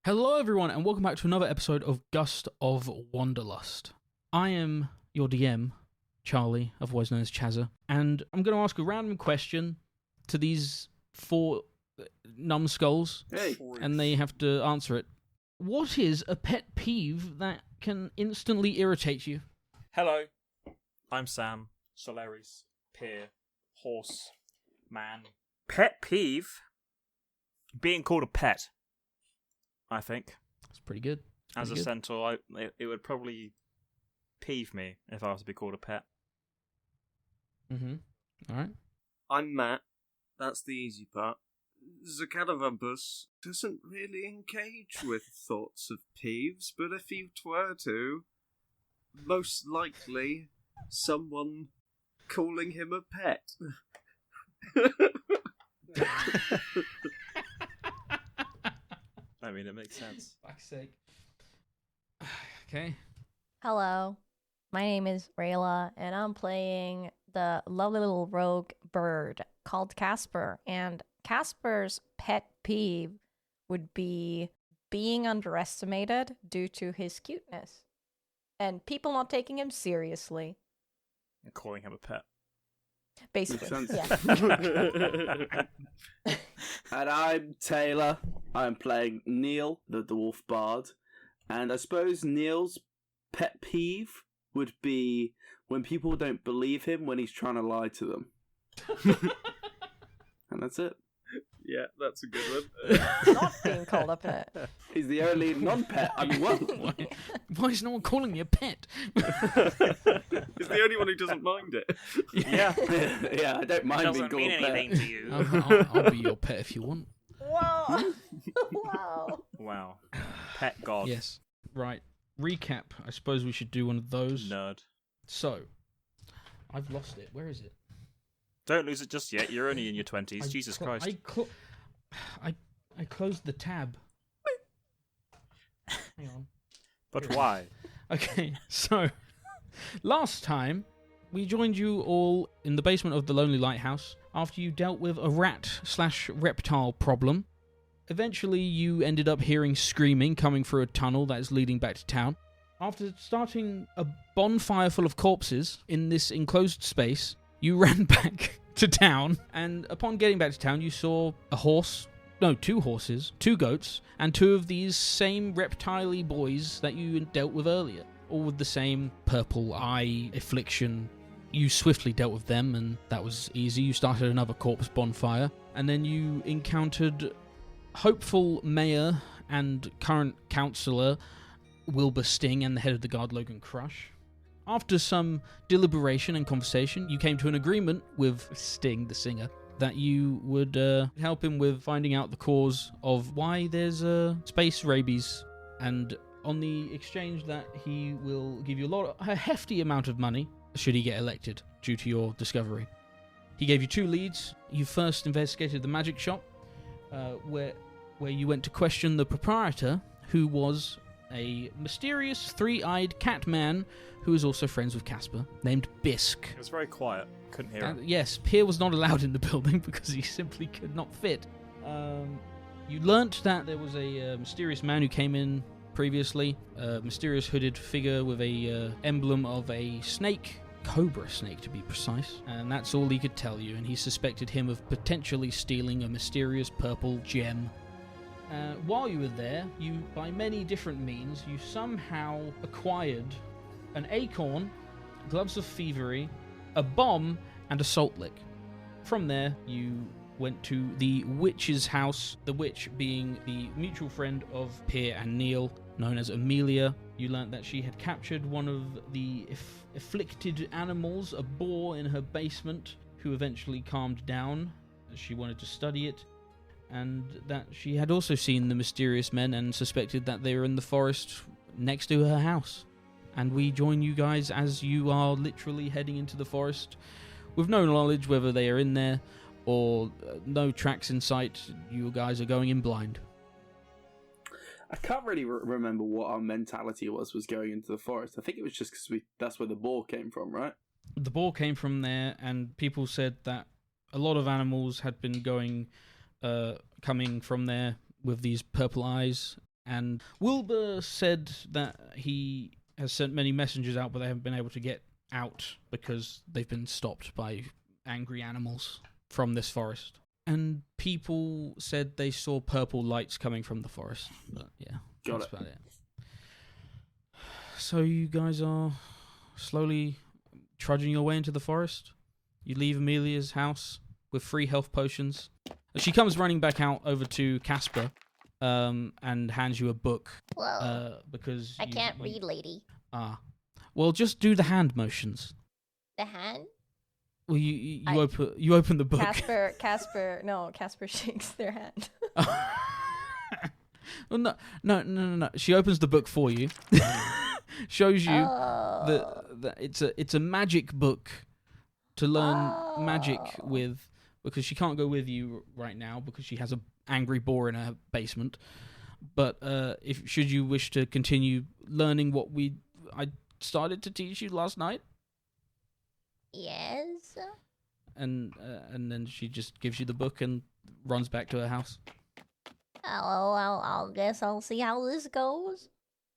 Hello everyone and welcome back to another episode of Gust of Wanderlust. I am your DM, Charlie, otherwise known as Chazza, and I'm going to ask a random question to these four numbskulls, and they have to answer it. What is a pet peeve that can instantly irritate you? Hello, I'm Sam, Solaris, Peer, Horse, Man. Pet peeve? Being called a pet, I think. That's pretty good. As a centaur, it would probably peeve me if I was to be called a pet. Mm-hmm. All right. I'm Matt. That's the easy part. The Catawumpus doesn't really engage with thoughts of peeves, but if you were to, most likely someone calling him a pet. I mean, it makes sense. Fuck's sake. Okay. Hello, my name is Rayla, and I'm playing the lovely little rogue bird called Kasper. And Kasper's pet peeve would be being underestimated due to his cuteness, and people not taking him seriously. And calling him a pet. Basically, yeah. And I'm Taylor. I'm playing Neil, the dwarf bard. And I suppose Neil's pet peeve would be when people don't believe him when he's trying to lie to them. And that's it. Yeah, that's a good one. Not being called a pet. He's the only non-pet. I mean, what? Why is no one calling me a pet? He's the only one who doesn't mind it. Yeah. Yeah, I don't mind being Doesn't called mean a pet. anything to you. I'll be your pet if you want. Whoa! Wow. Wow. Pet god. Yes. Right. Recap. I suppose we should do one of those. Nerd. So, I've lost it. Where is it? Don't lose it just yet. You're only in your 20s. Jesus Christ. I closed the tab. Hang on. But why? Okay, so last time we joined you all in the basement of the Lonely Lighthouse after you dealt with a rat/reptile problem. Eventually you ended up hearing screaming coming through a tunnel that is leading back to town. After starting a bonfire full of corpses in this enclosed space, you ran back to town, and upon getting back to town you saw two horses, 2 goats, and 2 of these same reptile-y boys that you dealt with earlier, all with the same purple eye affliction. You swiftly dealt with them, and that was easy. You started another corpse bonfire, and then you encountered hopeful mayor and current councillor Wilbur Sting and the head of the guard Logan Crush. After some deliberation and conversation, you came to an agreement with Sting, the singer, that you would help him with finding out the cause of why there's Space Rabies, and on the exchange that he will give you a hefty amount of money should he get elected due to your discovery. He gave you 2 leads. You first investigated the magic shop, where you went to question the proprietor, who was a mysterious 3-eyed cat man who is also friends with Kasper, named Bisque. It was very quiet. Couldn't hear him. Yes, Pierre was not allowed in the building because he simply could not fit. You learnt that there was a mysterious man who came in previously, a mysterious hooded figure with a emblem of a snake, cobra snake to be precise, and that's all he could tell you, and he suspected him of potentially stealing a mysterious purple gem. While you were there, you, by many different means, you somehow acquired an acorn, gloves of thievery, a bomb, and a salt lick. From there, you went to the witch's house, the witch being the mutual friend of Pierre and Neil, known as Amelia. You learnt that she had captured one of the afflicted animals, a boar in her basement, who eventually calmed down as she wanted to study it, and that she had also seen the mysterious men and suspected that they were in the forest next to her house. And we join you guys as you are literally heading into the forest with no knowledge whether they are in there or no tracks in sight. You guys are going in blind. I can't really remember what our mentality was going into the forest. I think it was just because that's where the boar came from, right? The boar came from there, and people said that a lot of animals had been coming from there with these purple eyes, And Wilbur said that he has sent many messengers out, but they haven't been able to get out because they've been stopped by angry animals from this forest. And people said they saw purple lights coming from the forest. But yeah, that's about it. So you guys are slowly trudging your way into the forest. You leave Amelia's house with 3 health potions. She comes running back out over to Kasper and hands you a book. Whoa. Because I can't read, lady. Well, just do the hand motions. The hand? Well, you open the book. Kasper shakes their hand. Well, no. She opens the book for you. Shows you that it's a magic book to learn magic with, because she can't go with you right now because she has a angry boar in her basement. But should you wish to continue learning what I started to teach you last night. Yes. And then she just gives you the book and runs back to her house. Oh, I'll guess I'll see how this goes.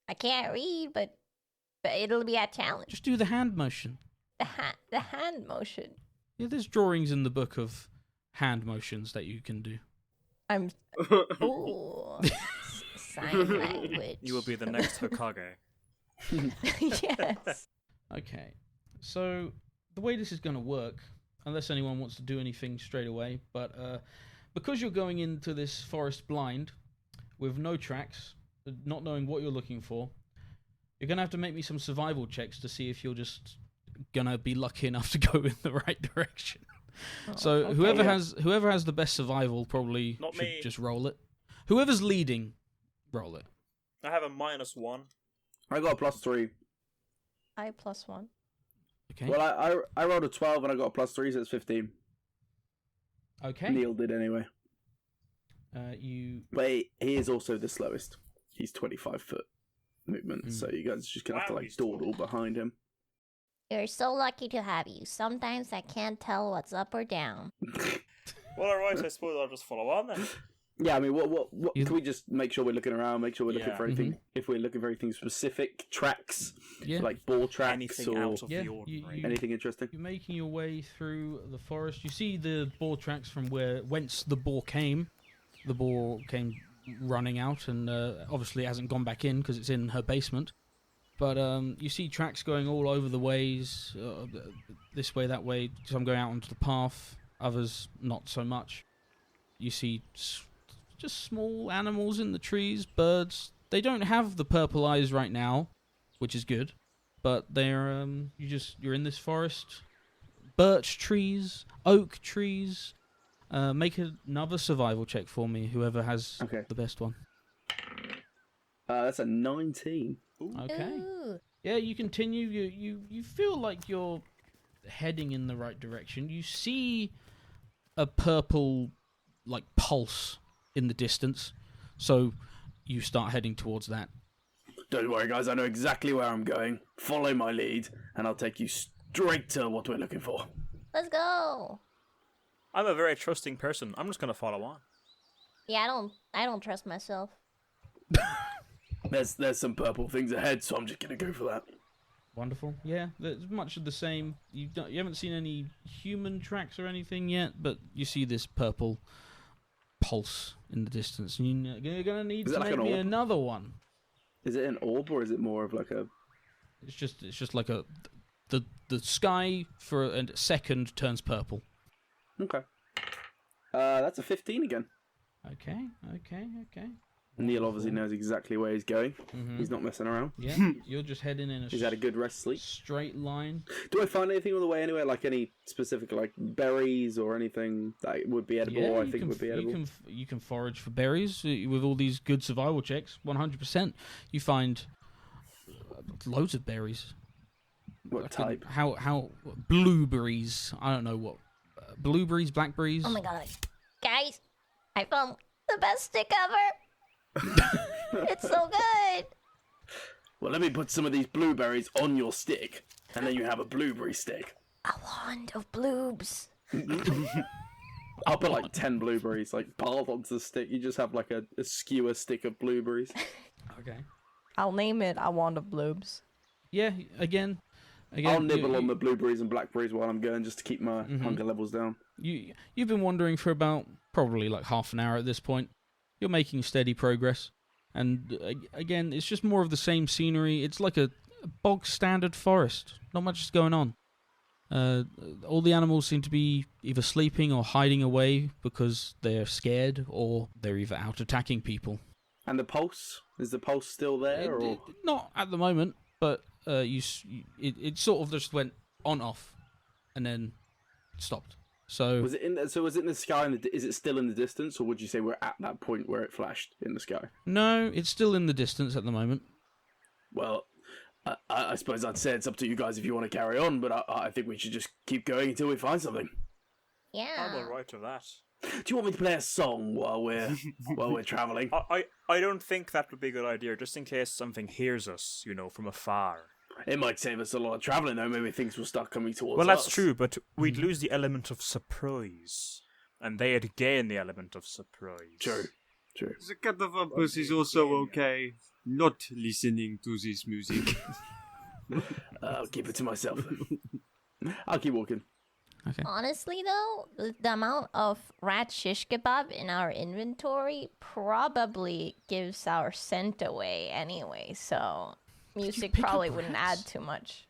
I can't read, but it'll be a challenge. Just do the hand motion. The hand motion. Yeah, there's drawings in the book of hand motions that you can do. Ooh. Sign language. You will be the next Hokage. Yes. Okay. So the way this is going to work, unless anyone wants to do anything straight away, but because you're going into this forest blind with no tracks, not knowing what you're looking for, you're going to have to make me some survival checks to see if you're just going to be lucky enough to go in the right direction. So okay. whoever has the best survival probably Not should me. just roll it. Whoever's leading, roll it. I have a -1. I got a +3. I +1. Okay. Well, I rolled a 12 and I got a +3, so it's 15. Okay. Neil did anyway. You. But he is also the slowest. He's 25 foot movement, so you guys just gonna have to Wow, like he's dawdle behind him. You're so lucky to have you. Sometimes I can't tell what's up or down. Well, alright, I suppose I'll just follow on then. Yeah, I mean, what can we just make sure we're looking around, make sure we're looking Yeah. for anything, if we're looking for anything specific, tracks, Yeah. like ball tracks Anything or out of Yeah, the you- ordinary. anything interesting. You're making your way through the forest. You see the boar tracks from whence the boar came. The boar came running out, and obviously hasn't gone back in because it's in her basement. But you see tracks going all over the ways, this way, that way. Some going out onto the path, others not so much. You see just small animals in the trees, birds. They don't have the purple eyes right now, which is good. But they're you're in this forest. Birch trees, oak trees. Make another survival check for me, whoever has the best one. That's a 19. Okay. Ooh. Yeah, you continue. You feel like you're heading in the right direction. You see a purple, like, pulse in the distance. So you start heading towards that. Don't worry, guys. I know exactly where I'm going. Follow my lead, and I'll take you straight to what we're looking for. Let's go. I'm a very trusting person. I'm just going to follow on. Yeah, I don't trust myself. There's some purple things ahead, so I'm just gonna go for that. Wonderful. Yeah, there's much of the same. You haven't seen any human tracks or anything yet, but you see this purple pulse in the distance, and you're gonna need Is to it like an maybe orb? another one. Is it an orb or is it more of like a? It's just like the sky for a second turns purple. Okay. That's a 15 again. Okay. Neil obviously knows exactly where he's going. Mhm. He's not messing around. Yeah, you're just heading in a He's had a good rest sleep. straight line. Do I find anything on the way anywhere, like any specific like berries or anything that would be edible? or I think would be edible. You can forage for berries with all these good survival checks. 100%. You find loads of berries. What type? How blueberries? I don't know what blueberries, blackberries. Oh my god. Guys, I found the best stick ever. It's so good. Well, let me put some of these blueberries on your stick, and then you have a blueberry stick. A wand of bloobs. I'll put like 10 blueberries, like piled onto the stick. You just have like a skewer stick of blueberries. Okay. I'll name it I Want of Bloobs. Yeah, again, I'll nibble on the blueberries and blackberries while I'm going, just to keep my hunger levels down. You've been wandering for about probably like half an hour at this point. You're making steady progress. And again, it's just more of the same scenery. It's like a bog standard forest. Not much is going on. All the animals seem to be either sleeping or hiding away because they're scared, or they're either out attacking people. And the pulse? Is the pulse still there? Or Not at the moment, but it sort of just went on off, and then stopped. So was it in the sky? Is it still in the distance, or would you say we're at that point where it flashed in the sky? No, it's still in the distance at the moment. Well, I suppose I'd say it's up to you guys if you want to carry on, but I think we should just keep going until we find something. Yeah. I'm alright with that. Do you want me to play a song while we're travelling? I don't think that would be a good idea, just in case something hears us, from afar. It might save us a lot of travelling, though. Maybe things will start coming towards us. Well, that's true, but we'd lose the element of surprise, and they'd gain the element of surprise. True. The Catawumpus is also okay not listening to this music. I'll keep it to myself. I'll keep walking. Okay. Honestly, though, the amount of rat shish kebab in our inventory probably gives our scent away anyway, so music probably wouldn't add too much.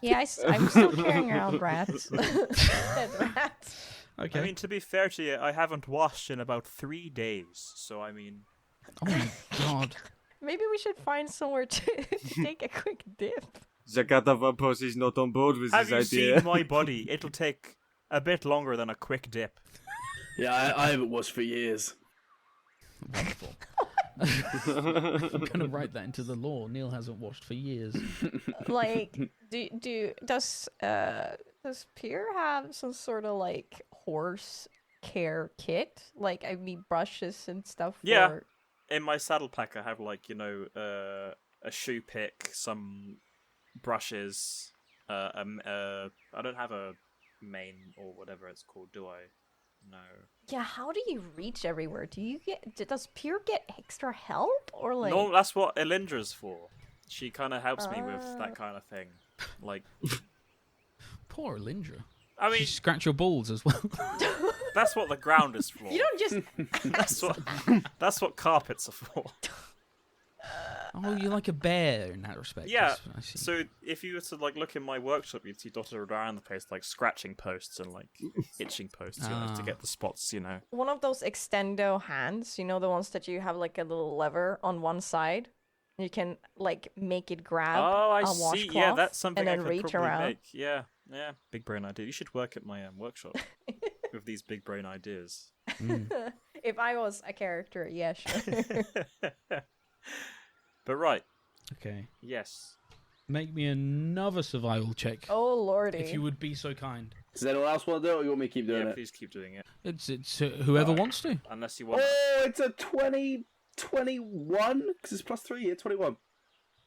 Yeah, I'm still carrying around rats. Dead rats. Okay. I mean, to be fair to you, I haven't washed in about 3 days, so I mean... Oh my god. Maybe we should find somewhere to take a quick dip. The Catawumpus is not on board with Have this you idea. seen my body? It'll take a bit longer than a quick dip. Yeah, I haven't washed for years. Wonderful. I'm going to write that into the law. Neil hasn't washed for years. Like, does Pierre have some sort of like horse care kit? Like, I mean, brushes and stuff. Yeah. In my saddle pack, I have like a shoe pick, some brushes. I don't have a mane or whatever it's called, do I? No. Yeah, how do you reach everywhere? Does Pierre get extra help, or like? No, that's what Elindra's for. She kind of helps me with that kind of thing. Like, Poor Lindra. I mean, She scratch your balls as well. that's what the ground is for. You don't just. That's what carpets are for. Oh, you're like a bear in that respect. Yeah. I see. So if you were to like look in my workshop, you'd see dotted around the place like scratching posts and like itching posts, to get the spots. One of those extendo hands, the ones that you have like a little lever on one side. You can like make it grab I a see. washcloth Yeah, that's something and I then could reach probably around. make. Yeah. Big brain idea. You should work at my workshop with these big brain ideas. If I was a character, yeah, sure. But right. Okay. Yes. Make me another survival check. Oh lordy! If you would be so kind. Does anyone else want to do it, or you want me to keep doing Yeah, it? please keep doing it. It's whoever wants to. Unless you want. Oh, it's a 21? Because it's +3, yeah, 21.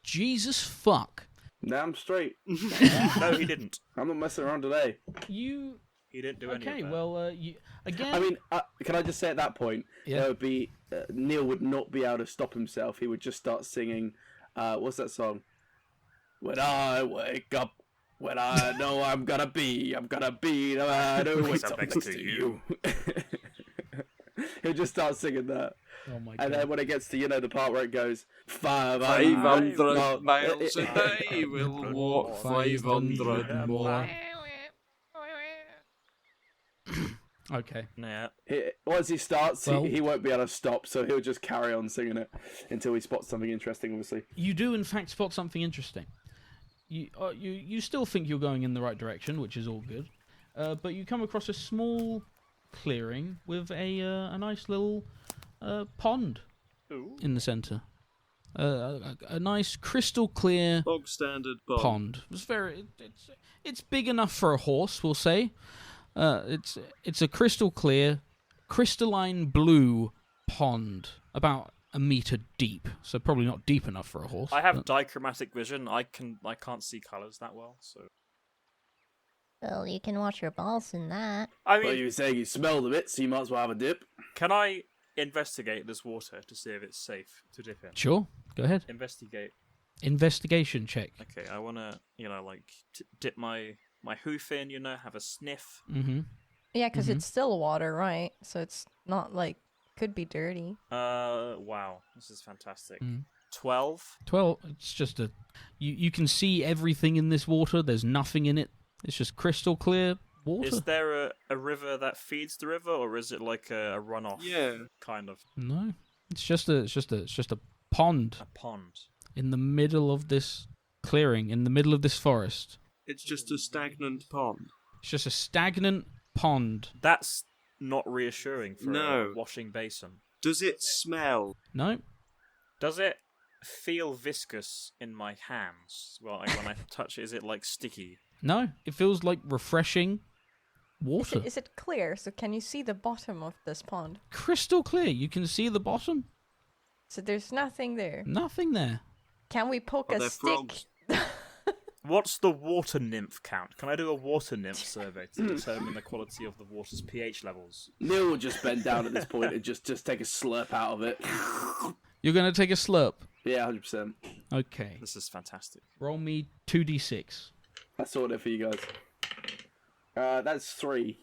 Jesus fuck. Damn straight. No, he didn't. I'm not messing around today. You... He didn't do any of Okay, that. well, you... Again... I mean, can I just say at that point, Yeah. there would be... Neil would not be able to stop himself. He would just start singing... what's that song? When I wake up, when I know I'm gonna be no matter who wakes up next to you. He'll just start singing that. Oh my god. And then when it gets to, the part where it goes, 500 miles a day, we'll walk 500 more. Okay. Yeah. Once he starts, Well- he won't be able to stop, so he'll just carry on singing it until he spots something interesting, obviously. You do, in fact, spot something interesting. You still think you're going in the right direction, which is all good. But you come across a small clearing with a nice little pond Ooh. in the centre. A nice crystal clear Bog standard pond. It's big enough for a horse, we'll say. It's a crystal clear, crystalline blue pond, about a metre deep. So probably not deep enough for a horse. I have but- dichromatic vision. I can't see colours that well, so Well, you can wash your balls in that. I Well, mean, you were saying you smelled a bit, so you might as well have a dip. can I investigate this water to see if it's safe to dip in? Sure, go ahead. Investigate. Investigation check. Okay, I want to, dip my hoof in, have a sniff. Mm-hmm. Yeah, because it's still water, right? So it's not like could be dirty. Wow, this is fantastic. 12. 12. It's just you can see everything in this water. There's nothing in it. It's just crystal clear water. Is there a river that feeds the river, or is it like a runoff? Yeah. Kind of. No, it's just a pond A pond. in the middle of this clearing, in the middle of this forest. It's just a stagnant pond. It's just a stagnant pond. That's not reassuring for No. a washing basin. Does it smell? No, Does it feel viscous in my hands? Well, when I touch it, is it like sticky? no. It feels like refreshing Is water. it, is it clear? So can you see the bottom of this pond? Crystal clear. You can see the bottom. So there's nothing there. Nothing there. Can we poke Are a there stick? frogs? What's the water nymph count? Can I do a water nymph survey to determine the quality of the water's pH levels? Neil will just bend down at this point and just take a slurp out of it. You're gonna take a slurp. Yeah, 100%. Okay. This is fantastic. Roll me 2d6. That's sorted for you guys. That's 3.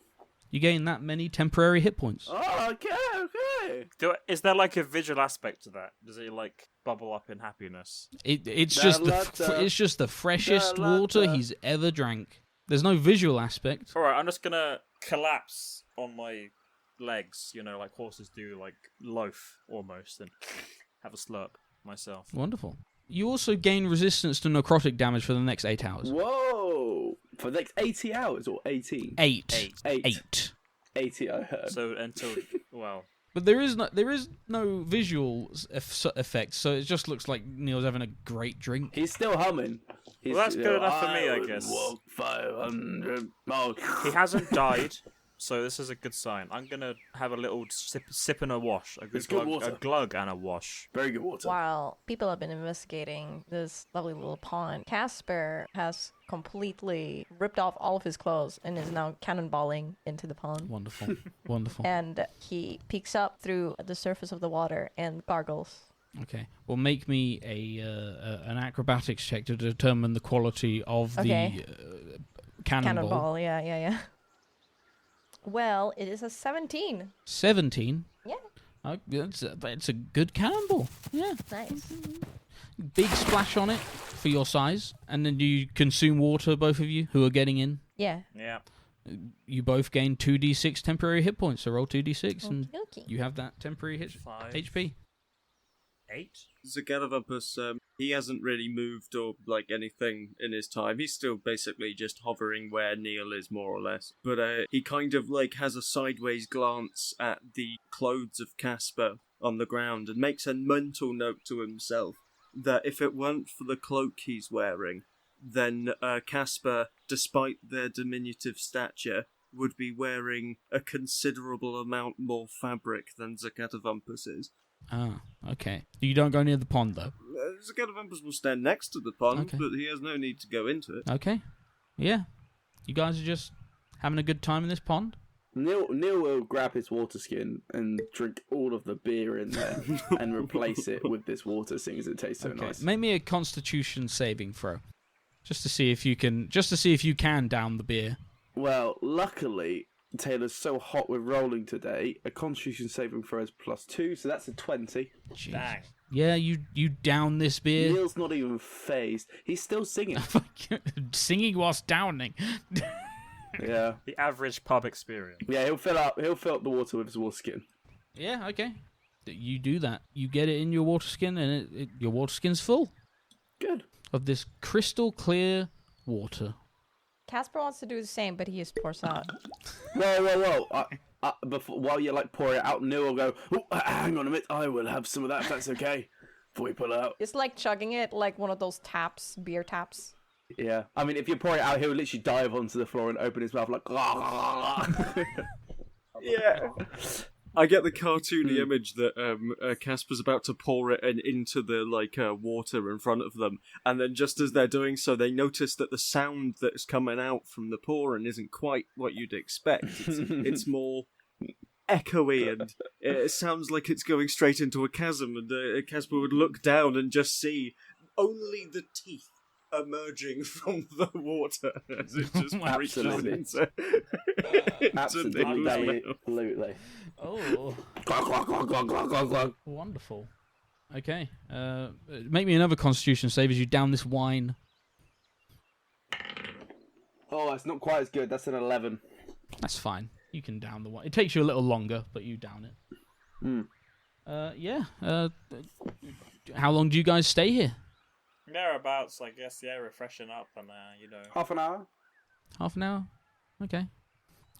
You gain that many temporary hit points. Oh, okay. Is there like a visual aspect to that? Does it like bubble up in happiness? It's Da just la the da. it's just the freshest Da la water da. he's ever drank. There's no visual aspect. Alright, I'm just gonna collapse on my legs, like horses do, like loaf almost, and have a slurp myself. Wonderful. You also gain resistance to necrotic damage for the next 8 hours. Whoa! For the next 80 hours or 18? 8. 8. 8. 80, I heard. So until, well, But there is no visual effect, so it just looks like Neil's having a great drink. He's still humming. Well, that's good enough for me, I would guess. Walk 500 miles. he hasn't died, so this is a good sign. I'm gonna have a little sip and a wash. A good It's good glug, water. a glug and a wash. Very good water. While people have been investigating this lovely little pond, Kasper has completely ripped off all of his clothes and is now cannonballing into the pond. Wonderful. Wonderful. And he peeks up through the surface of the water and gargles. Okay. Well, make me an acrobatics check to determine the quality of Okay. the cannonball. Cannonball, yeah. Well, it is a 17. 17. Yeah. Oh, it's a good cannonball. Yeah. Nice. Big splash on it for your size, and then you consume water, both of you who are getting in. Yeah. Yeah. You both gain 2d6 temporary hit points, so roll 2d6, and Okay. you have that temporary 5, HP. 8. Catawumpus, he hasn't really moved or anything in his time. He's still basically just hovering where Neil is, more or less. But he kind of has a sideways glance at the clothes of Kasper on the ground and makes a mental note to himself that if it weren't for the cloak he's wearing, then Kasper, despite their diminutive stature, would be wearing a considerable amount more fabric than Catawumpus is. Ah, okay. You don't go near the pond, though. Catawumpus will stand next to the pond, Okay. but he has no need to go into it. Okay. Yeah. You guys are just having a good time in this pond? Neil will grab his water skin and drink all of the beer in there and replace it with this water, seeing as it tastes so Okay. nice. Make me a constitution saving throw. Just to see if you can down the beer. Well, luckily, Taylor's so hot with rolling today, a constitution saving throw is +2, so that's a 20. Jeez. Dang. Yeah, you down this beer. Neil's not even phased. He's still singing. Singing whilst downing. Yeah. The average pub experience. Yeah, he'll fill up the water with his water skin. Yeah, okay. You do that. You get it in your water skin, and your water skin's full Good. of this crystal clear water. Kasper wants to do the same, but he just pours out. Whoa. While you're pouring it out, Neil will go, oh, hang on a minute, I will have some of that if that's okay, before we pull it out. It's like chugging it like one of those taps, beer taps. Yeah. I mean, if you pour it out, he'll literally dive onto the floor and open his mouth like, Yeah. I get the cartoony image that Casper's about to pour it into the water in front of them, and then just as they're doing so, they notice that the sound that's coming out from the pouring isn't quite what you'd expect. It's more echoey, and it sounds like it's going straight into a chasm, and Casper would look down and just see only the teeth emerging from the water as it just breaches into Absolutely. Oh, Glug, glug, glug, glug, glug, glug, glug. wonderful. Okay, make me another Constitution save as you down this wine. Oh, it's not quite as good. That's an 11. That's fine. You can down the wine. It takes you a little longer, but you down it. Yeah. How long do you guys stay here? Thereabouts, I guess. Yeah, we're freshening up and Half an hour. Half an hour. Okay.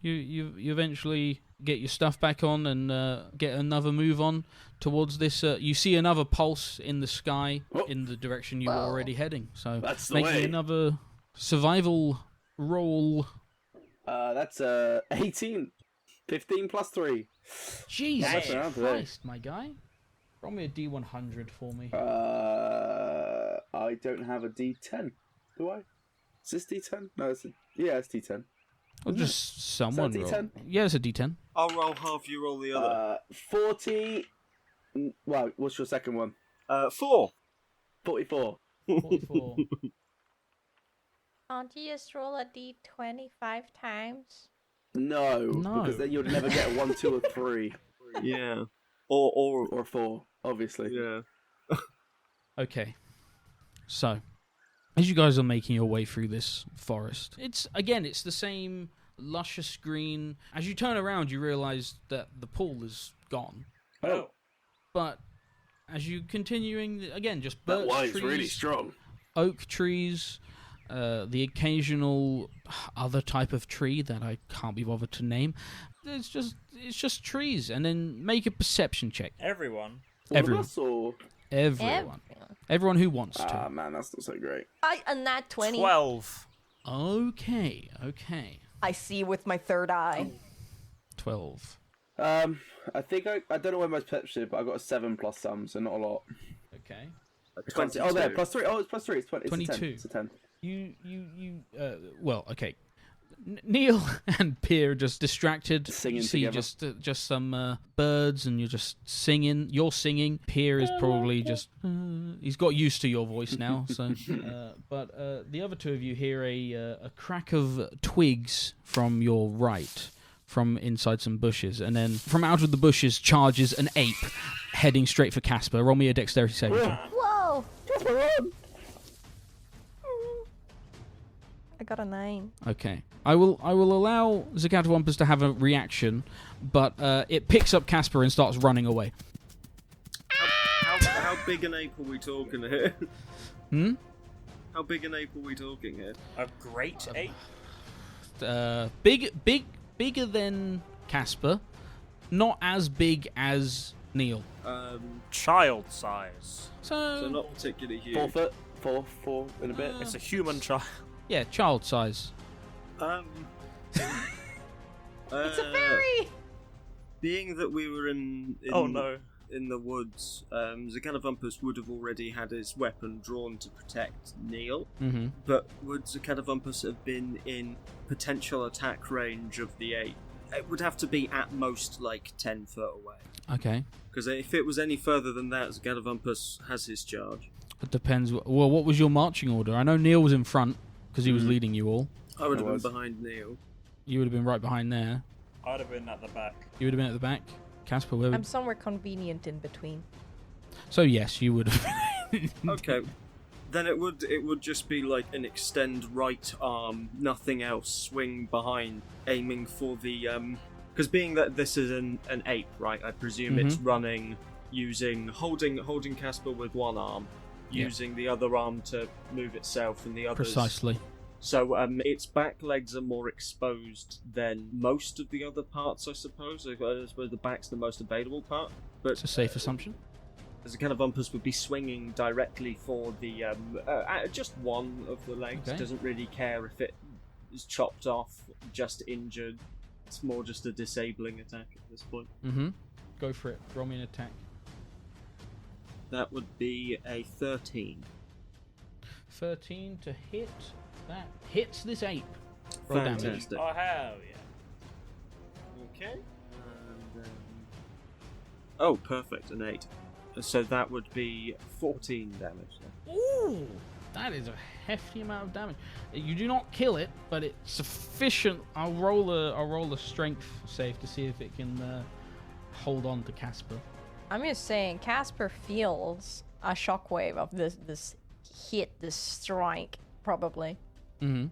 You eventually get your stuff back on and get another move on towards this. You see another pulse in the sky in the direction you were already heading. So That's the make way. me another survival roll. That's 18. 15 plus 3. Jesus Damn. Christ, my guy. Roll me a D100 for me. I don't have a D10. Do I? Is this D10? No, it's D10. Or just someone Is that a roll. D10? Yeah, it's a D10. I'll roll half, you roll the other. 40. Well, what's your second one? 4. 44. 44. Can't you just roll a d20 5 times? No, No. because then you'd never get a 1, 2, or 3. Yeah. Or 4, obviously. yeah. Okay. So, as you guys are making your way through this forest, it's the same luscious green. As you turn around, you realize that the pool is gone. Oh, But as you continuing, again, just that birch wine's trees, really strong. oak trees, the occasional other type of tree that I can't be bothered to name. It's just trees, and then make a perception check. everyone. All of Everyone. us, or... Everyone who wants to. Ah, man, that's not so great. A nat 20. 12. Okay. I see with my third eye. 12. I think I don't know where my perception is, but I got a 7 plus some, so not a lot. Okay. 20. Oh, there, plus 3. Oh, it's plus 3. It's 20. It's 22. It's a 10. Well, okay. Neil and Pierre just distracted. Singing you see together. just some birds, and you're just singing. You're singing. Pierre is probably just. He's got used to your voice now. So, but the other two of you hear a crack of twigs from your right, from inside some bushes, and then from out of the bushes charges an ape, heading straight for Kasper. Roll me a dexterity saving throw. Whoa! Kasper, run! I got a 9. Okay. I will allow the Catawumpus to have a reaction, but it picks up Kasper and starts running away. How big an ape are we talking here? How big an ape are we talking here? A great ape? Bigger than Kasper, not as big as Neil. Child size. So not particularly huge. 4 foot. 4 in a bit. It's a human child. Yeah, child size. It's a fairy! Being that we were in Oh no. in the woods, Catawumpus would have already had his weapon drawn to protect Neil. Mm-hmm. But would Catawumpus have been in potential attack range of the ape? It would have to be at most like 10 foot away. Okay. Because if it was any further than that, Catawumpus has his charge. It depends. Well, what was your marching order? I know Neil was in front because he was leading you all. I would have been behind Neil. You would have been right behind there. I'd have been at the back. You would have been at the back. Kasper, where would... I'm somewhere convenient in between. So yes, you would have. Okay. Then it would just be like an extend right arm, nothing else, swing behind, aiming for the because being that this is an ape, right? I presume it's running holding Kasper with one arm, using the other arm to move itself, and the other Precisely. So its back legs are more exposed than most of the other parts, I suppose. I suppose the back's the most available part. But It's a safe assumption. as a Catawumpus would be swinging directly for the just one of the legs. Okay. Doesn't really care if it is chopped off, just injured. It's more just a disabling attack at this point. Mm-hmm. Go for it. Roll me an attack. That would be a 13. 13 to hit. That hits this ape. Roll damage. Fantastic. Oh, hell yeah. Okay. And, oh, perfect, an 8. So that would be 14 damage. Then. Ooh! That is a hefty amount of damage. You do not kill it, but it's sufficient. I'll roll a strength save to see if it can hold on to Casper. I'm just saying, Casper feels a shockwave of this hit, this strike, probably. Mm-hmm.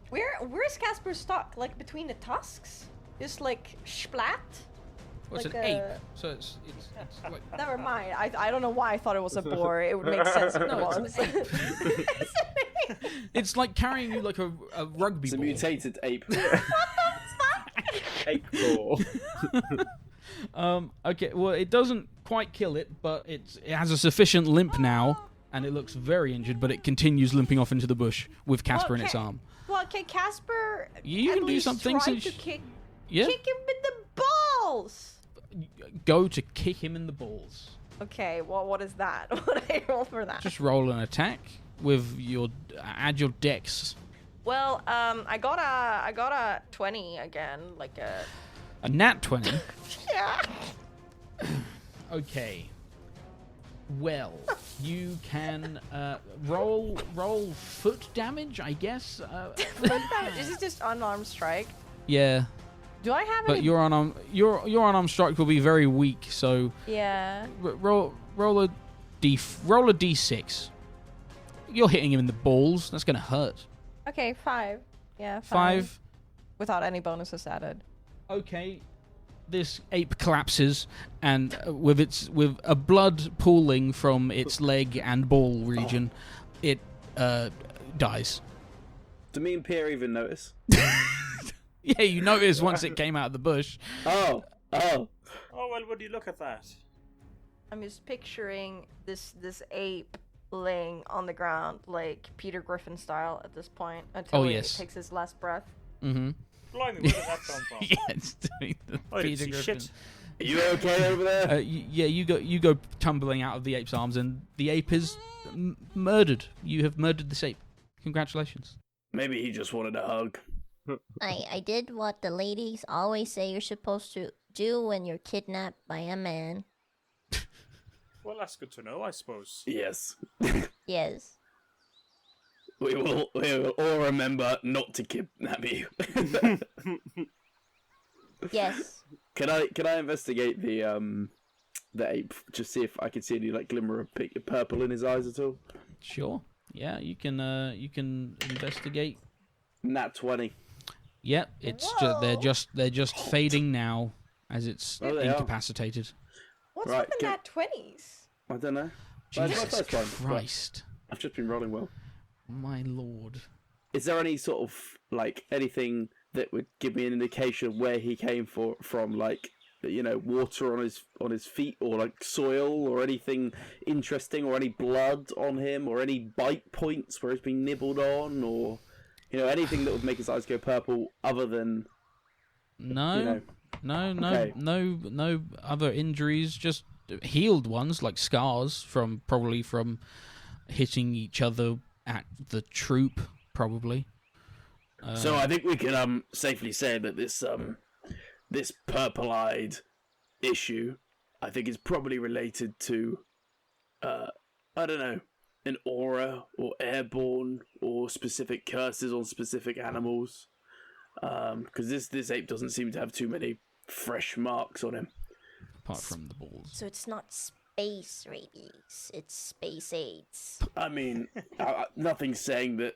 Where's Casper stuck? Like between the tusks? Just like splat? Well, it's like an ape, so it's like... Never mind. I don't know why I thought it was a boar. It would make sense if it No, was. it's an ape. It's like carrying you like a rugby It's a ball. mutated ape. Ape ball. Okay, well, it doesn't quite kill it, but it has a sufficient limp now, and it looks very injured, but it continues limping off into the bush with Casper in its arm. Well, can Casper You at can do least something try since- to kick Yeah? him in the balls? Go to kick him in the balls. Okay, well, what is that? What do I roll for that? Just roll an attack with your... add your dex. Well, I got a 20 again, like a... A nat 20? Yeah. Okay. Well, you can roll foot damage, I guess. Is it just unarmed strike? Yeah, Do I have but any... your unarmed strike will be very weak. So Yeah. roll a d6. You're hitting him in the balls. That's gonna hurt. Okay, 5. Yeah, 5. Without any bonuses added. Okay. This ape collapses, and with a blood pooling from its leg and ball region, it dies. Do me and Pierre even notice? Yeah, you notice once it came out of the bush. Oh. Oh, well, would you look at that? I'm just picturing this ape laying on the ground, like Peter Griffin style at this point, until he yes. takes his last breath. Mm-hmm. Blimey, where did that come from? Yeah, it's doing the I didn't Peter see Griffin. shit. Are you okay over there? You go tumbling out of the ape's arms, and the ape is murdered. You have murdered this ape. Congratulations. Maybe he just wanted a hug. I did what the ladies always say you're supposed to do when you're kidnapped by a man. Well, that's good to know, I suppose. Yes. Yes. We will all remember not to kidnap you. Yes. Can I investigate the ape? Just see if I can see any like glimmer of purple in his eyes at all. Sure. Yeah, you can investigate. Nat 20. Yep, it's Whoa. they're just fading now as it's Oh, they are. incapacitated. What's Right, with the can- nat 20s? I don't know. Well, it's my Jesus first time, but Christ, I've just been rolling well. my lord. Is there any sort of like anything that would give me an indication of where he came from? Like, you know, water on his feet, or like soil, or anything interesting, or any blood on him, or any bite points where he's been nibbled on, or you know, anything that would make his eyes go purple other than No, you know. Okay. no other injuries. Just healed ones, like scars probably from hitting each other at the troop, probably. So I think we can safely say that this purple-eyed issue, I think, is probably related to I don't know, an aura or airborne or specific curses on specific animals. Because this ape doesn't seem to have too many fresh marks on him. apart from the balls. So it's not space rabies, it's space AIDS. I mean, nothing's saying that.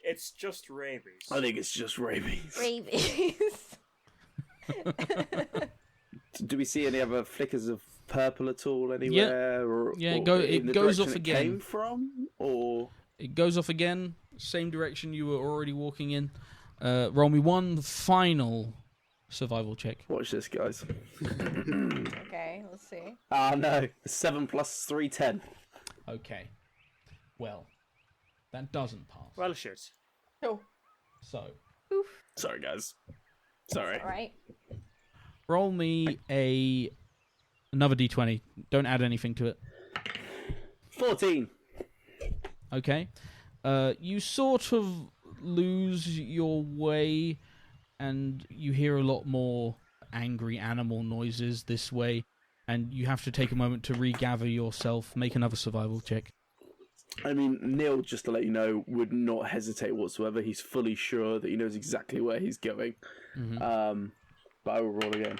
It's just rabies. I think it's just rabies. Rabies. Do we see any other flickers of purple at all anywhere? Or it in the goes direction off it again. Came from, or It goes off again, same direction you were already walking in. Roll me one final survival check. watch this, guys. Okay, let's see. Ah no, 7 plus 3, 10. Okay. Well, that doesn't pass. Well, shit. Oh, So, Sorry, guys. Sorry. All right. Roll me another d20. Don't add anything to it. 14. Okay. You sort of lose your way, and you hear a lot more angry animal noises this way, and you have to take a moment to regather yourself. Make another survival check. I mean, Neil, just to let you know, would not hesitate whatsoever. He's fully sure that he knows exactly where he's going. Mm-hmm. But I will roll again.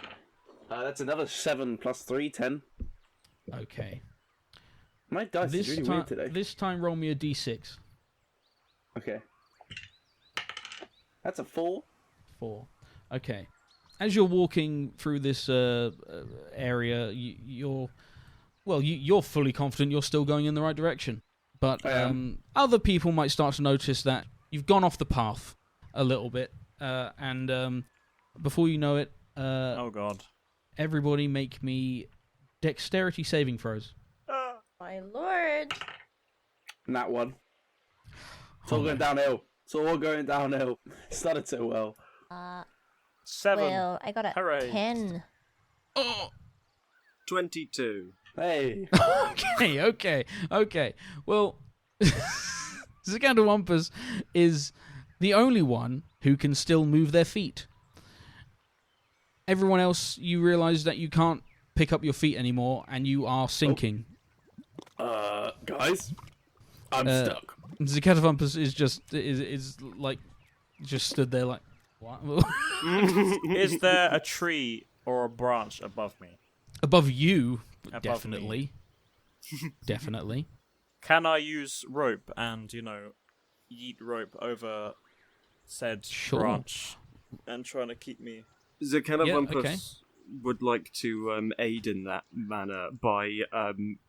That's another 7 plus 3, 10. Okay. My dice is really weird today. This time, roll me a d6. Okay. That's a 4. 4. Okay. As you're walking through this area, you're fully confident you're still going in the right direction. But other people might start to notice that you've gone off the path a little bit, and before you know it, Oh god. everybody make me dexterity saving throws. My lord. That one. It's all going downhill. It's all going downhill. Started so well. 7. Well, I got a Hooray. 10. 22. Hey. Okay. Well, Catawumpus is the only one who can still move their feet. Everyone else, you realise that you can't pick up your feet anymore, and you are sinking. Guys, I'm stuck. Catawumpus is just stood there like, what? Is there a tree or a branch above me? Above you, Above definitely. Definitely. Can I use rope and, yeet rope over said branch and trying to keep me... Catawumpus would like to aid in that manner by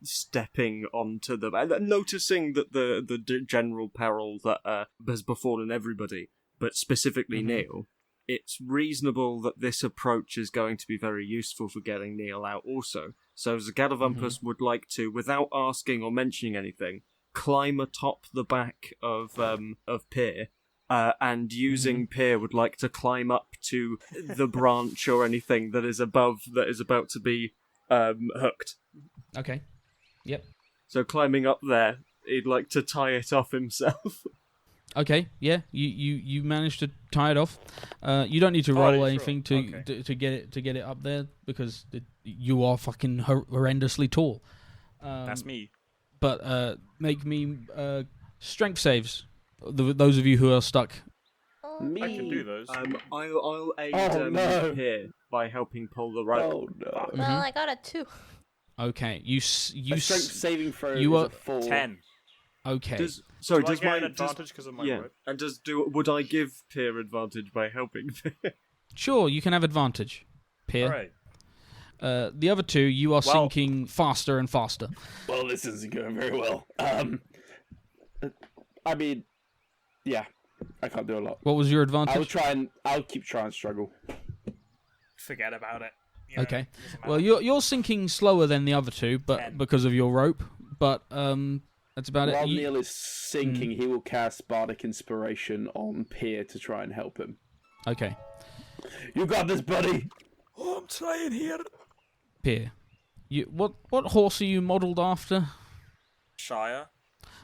stepping onto noticing that the general peril that has befallen everybody, but specifically Neil. It's reasonable that this approach is going to be very useful for getting Neil out also. So Catawumpus would like to, without asking or mentioning anything, climb atop the back of Pier, and using Pier would like to climb up to the branch or anything that is about to be hooked. Okay. Yep. So climbing up there, he'd like to tie it off himself. Okay, yeah, you managed to tie it off. You don't need to roll anything to get it up there because you are fucking horrendously tall. That's me. But make me strength saves. Those of you who are stuck. Me. I can do those. I'll aid here by helping pull the rope. Oh no. Well, I got a 2. Okay, you A strength saving throw you is are a 4. 10. Okay. Does Do I my get an advantage because of my rope? And would I give Pier advantage by helping Pier? Sure, you can have advantage, Pier. Alright. The other two, you are sinking faster and faster. Well, this isn't going very well. I mean, yeah, I can't do a lot. What was your advantage? I'll keep trying to struggle. Forget about it. Okay. Well, you're sinking slower than the other two, but 10. because of your rope. But that's about While it. Neil is sinking, he will cast Bardic Inspiration on Pier to try and help him. Okay. You got this, buddy. Oh, I'm trying here. Pier, what horse are you modelled after? Shire.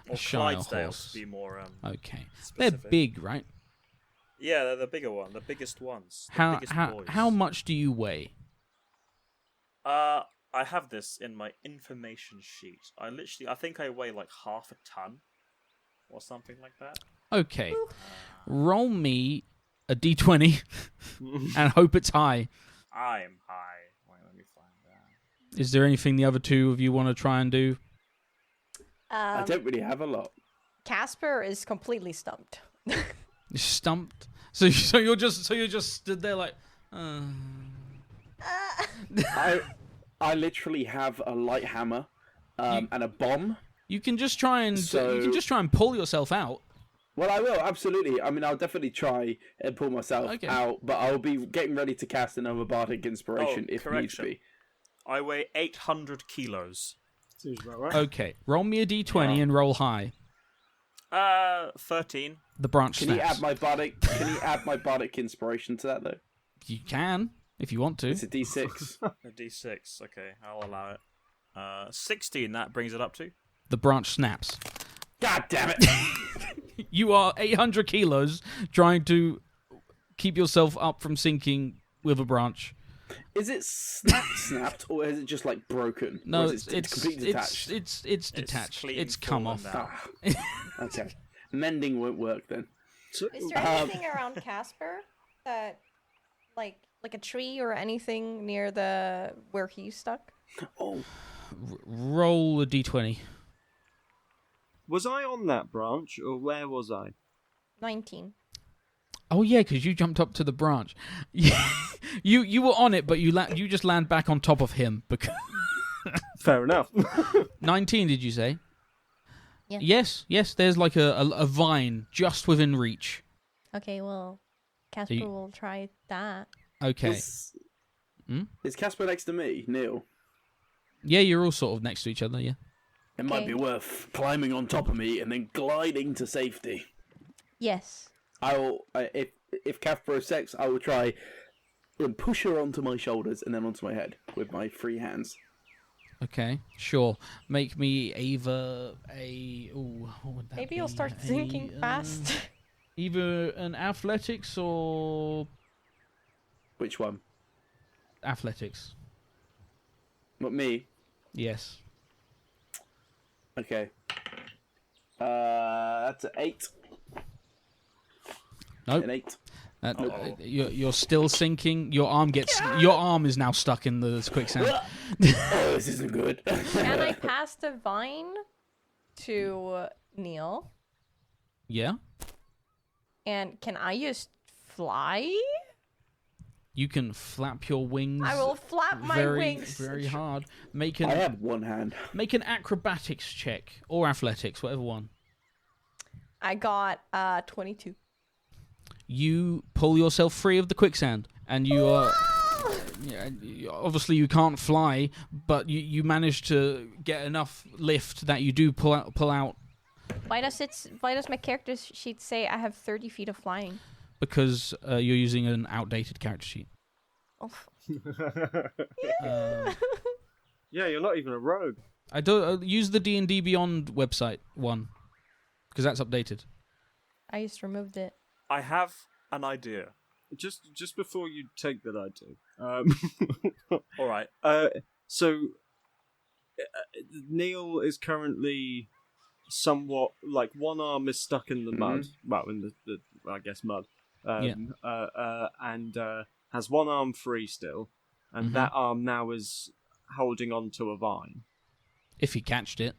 Or Shire Clydesdale, horse. to be more Okay. specific. They're big, right? Yeah, they're the bigger one, the biggest ones. The biggest boys. How much do you weigh? I have this in my information sheet. I think I weigh like half a ton, or something like that. Okay. Roll me a d20 and hope it's high. I'm high. Wait, let me find that. Is there anything the other two of you want to try and do? I don't really have a lot. Casper is completely stumped. You're stumped. So you're just stood there like. I literally have a light hammer and a bomb. You can just try and pull yourself out. Well, I will absolutely. I mean, I'll definitely try and pull myself out, but I'll be getting ready to cast another Bardic Inspiration if needs be. I weigh 800 kilos. Seems about right. Okay, roll me a d20 and roll high. 13. The branch Can snaps. you add my Bardic Inspiration to that though? You can, if you want to. It's a D6. A D6. Okay, I'll allow it. 16. That brings it up to. The branch snaps. God damn it! You are 800 kilos trying to keep yourself up from sinking with a branch. Is it snapped, or is it just like broken? No, or is it completely detached. It's detached. clean, It's come fallen off. down. Okay. Mending won't work then. Is there anything around Casper that, like a tree or anything near the where he's stuck? Oh, Roll a d20. Was I on that branch, or where was I? 19. Oh yeah, because you jumped up to the branch. you were on it, but you just land back on top of him because. Fair enough. 19, did you say? Yeah. Yes. There's like a vine just within reach. Okay, well, Casper will try that. Okay. Is Casper next to me, Neil? Yeah, you're all sort of next to each other. Yeah. It might be worth climbing on top of me and then gliding to safety. Yes. I will. If Casper is sex, I will try and push her onto my shoulders and then onto my head with my free hands. Okay, sure. Make me either a. Ooh, what would that Maybe be? you'll start thinking fast. Either an athletics or Which one? athletics. Not me. Yes. Okay. That's an 8. Nope. An 8. You're still sinking. Your arm is now stuck in the quicksand. Oh, this isn't good. Can I pass the vine to Neil? Yeah. And can I just fly? You can flap your wings. I will flap my wings very hard. I have one hand. Make an acrobatics check or athletics, whatever one. I got 22. You pull yourself free of the quicksand, and you are. Obviously, you can't fly, but you manage to get enough lift that you do pull out. Why does my character sheet say I have 30 feet of flying? Because you're using an outdated character sheet. Oh. Yeah, you're not even a rogue. I do use the D&D Beyond website one, because that's updated. I just removed it. I have an idea. Just before you take that idea. All right. So Neil is currently somewhat like one arm is stuck in the mud. Well, in the I guess mud. And has one arm free still, and that arm now is holding on to a vine. If you catched it.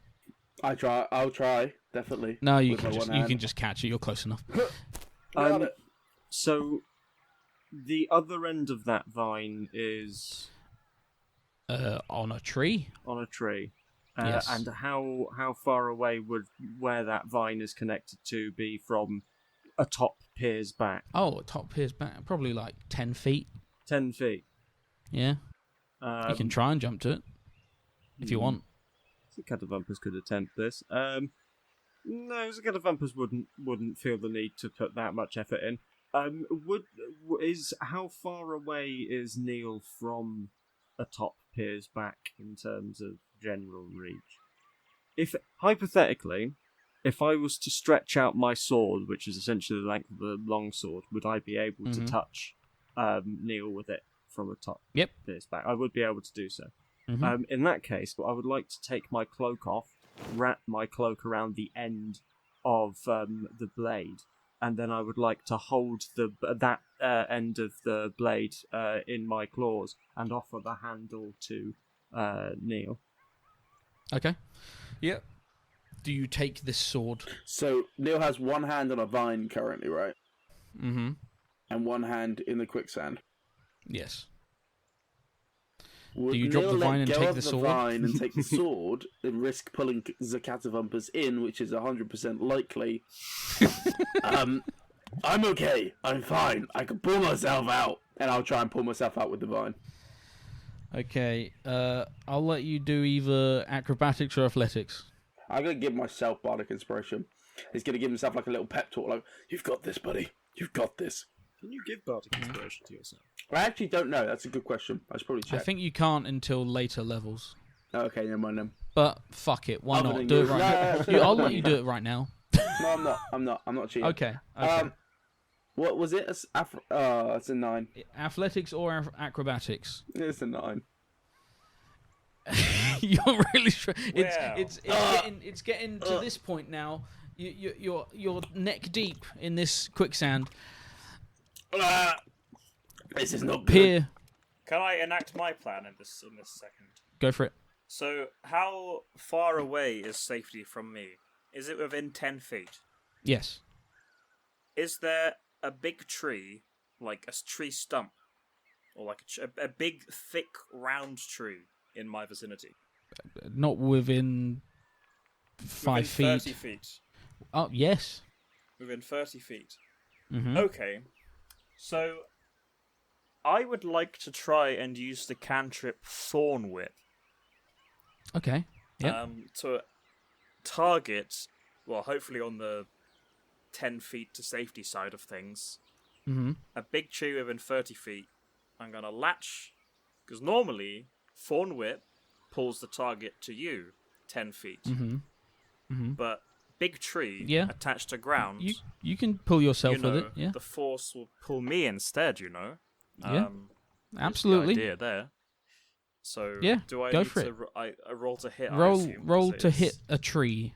I'll try, definitely. No, you can just catch it. You're close enough. So the other end of that vine is on a tree. on a tree. Yes. And how far away would where that vine is connected to be from atop Pier's back? Oh, top here's back. Probably like 10 feet. 10 feet. Yeah. You can try and jump to it if you want. The Catawumpus could attempt this. No, the Catawumpus wouldn't feel the need to put that much effort in. How far away is Neil from atop Pier's back in terms of general reach? If hypothetically, if I was to stretch out my sword, which is essentially the length of a long sword, would I be able to touch Neil with it from atop Pier's back? I would be able to do so. In that case, I would like to take my cloak off, wrap my cloak around the end of the blade, and then I would like to hold that end of the blade in my claws and offer the handle to Neil. Okay. Yep. Do you take this sword? So Neil has one hand on a vine currently, right? Mm-hmm. And one hand in the quicksand. Yes. Would Do you drop Neil the vine let and go take of the sword? vine and take the sword and risk pulling the Catawumpus in, which is 100% likely? I'm okay. I'm fine. I can pull myself out, and I'll try and pull myself out with the vine. Okay. I'll let you do either acrobatics or athletics. I'm gonna give myself bardic inspiration. He's gonna give himself like a little pep talk, like, "You've got this, buddy. You've got this." Can you give bardic inspiration to yourself? I actually don't know. That's a good question. I should probably check. I think you can't until later levels. Okay, never mind then. But fuck it, why Other not? than Do you. it right now. I'll let you do it right now. No, I'm not. I'm not cheating. Okay. What was it? It's a 9. Athletics or acrobatics? It's a 9. You're really sure. Wow. It's getting to this point now. You're neck deep in this quicksand. This is not good. Pier, Can I enact my plan in this second? go for it. So, how far away is safety from me? Is it within 10 feet? Yes. Is there a big tree, like a tree stump, or like a big, thick, round tree in my vicinity? Not within 5 Within feet. 30 feet. Oh, yes. Within 30 feet. Mm-hmm. Okay. So, I would like to try and use the cantrip Thorn Whip. Okay. Yep. To target, well, hopefully on the 10 feet to safety side of things, Mm-hmm. a big tree within 30 feet. I'm going to latch, because normally, Thorn Whip pulls the target to you 10 feet. Mm-hmm. Mm-hmm. But big tree Yeah. attached to ground, You can pull yourself you know, with it. Yeah. the force will pull me instead, you know? Yeah. is Absolutely. The idea there. So, Yeah, do I go need for to it. I roll to hit? I Roll assume, roll so to it's- hit a tree.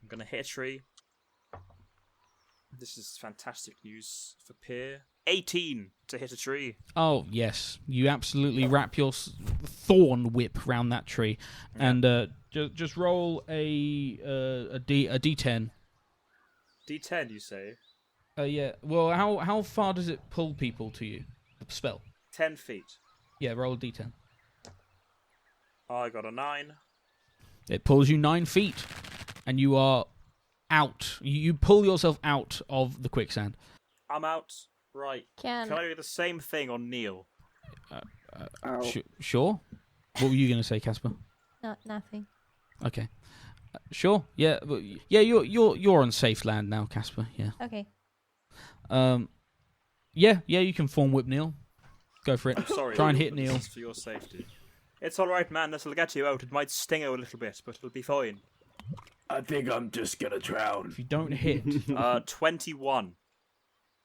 I'm gonna hit a tree. This is fantastic news for Pier. 18 to hit a tree. Oh yes, you absolutely wrap your thorn whip round that tree, and just roll a d10. D10, you say? Yeah. Well, how far does it pull people to you? The spell. 10 feet. Yeah. Roll a d10. I got a 9. It pulls you 9 feet, and you are out. You pull yourself out of the quicksand. I'm out. Right. Can I do the same thing on Neil? Ow. Sure. What were you going to say, Casper? nothing. Okay. Sure. Yeah. Yeah. You're on safe land now, Casper. Yeah. Okay. Yeah. You can form whip Neil. Go for it. I'm sorry. Try and hit but this Neil. is for your safety. It's alright, man. This'll get you out. It might sting you a little bit, but it'll be fine. I think I'm just gonna drown. If you don't hit, 21.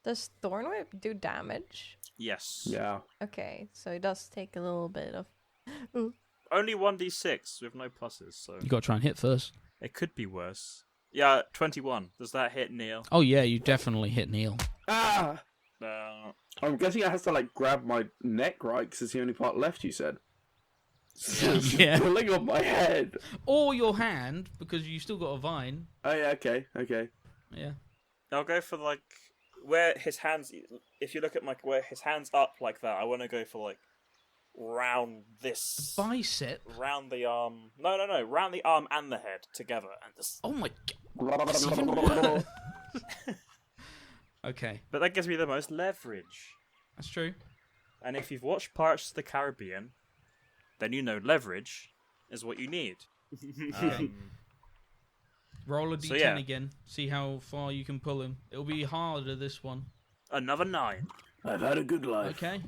Does Thorn Whip do damage? Yes. Yeah. Okay, so it does take a little bit of. Only 1d6 with no pluses, so you got to try and hit first. it could be worse. Yeah, 21. Does that hit Neil? Oh yeah, you definitely hit Neil. Ah! Uh, I'm guessing I have to like grab my neck, right? Because it's the only part left. You said. Yeah. Pulling on my head. Or your hand, because you still got a vine. Oh yeah. Okay. Yeah. I'll go for like where his hands. If you look at where his hands up like that, I want to go for like round this Bicep. round the arm. No, round the arm and the head together, and this. Oh my god. Okay, But that gives me the most leverage. that's true. And if you've watched Pirates of the Caribbean, then you know leverage is what you need. Roll a d10 So, yeah. again. See how far you can pull him. It'll be harder this one. Another 9. I've had a good life. Okay.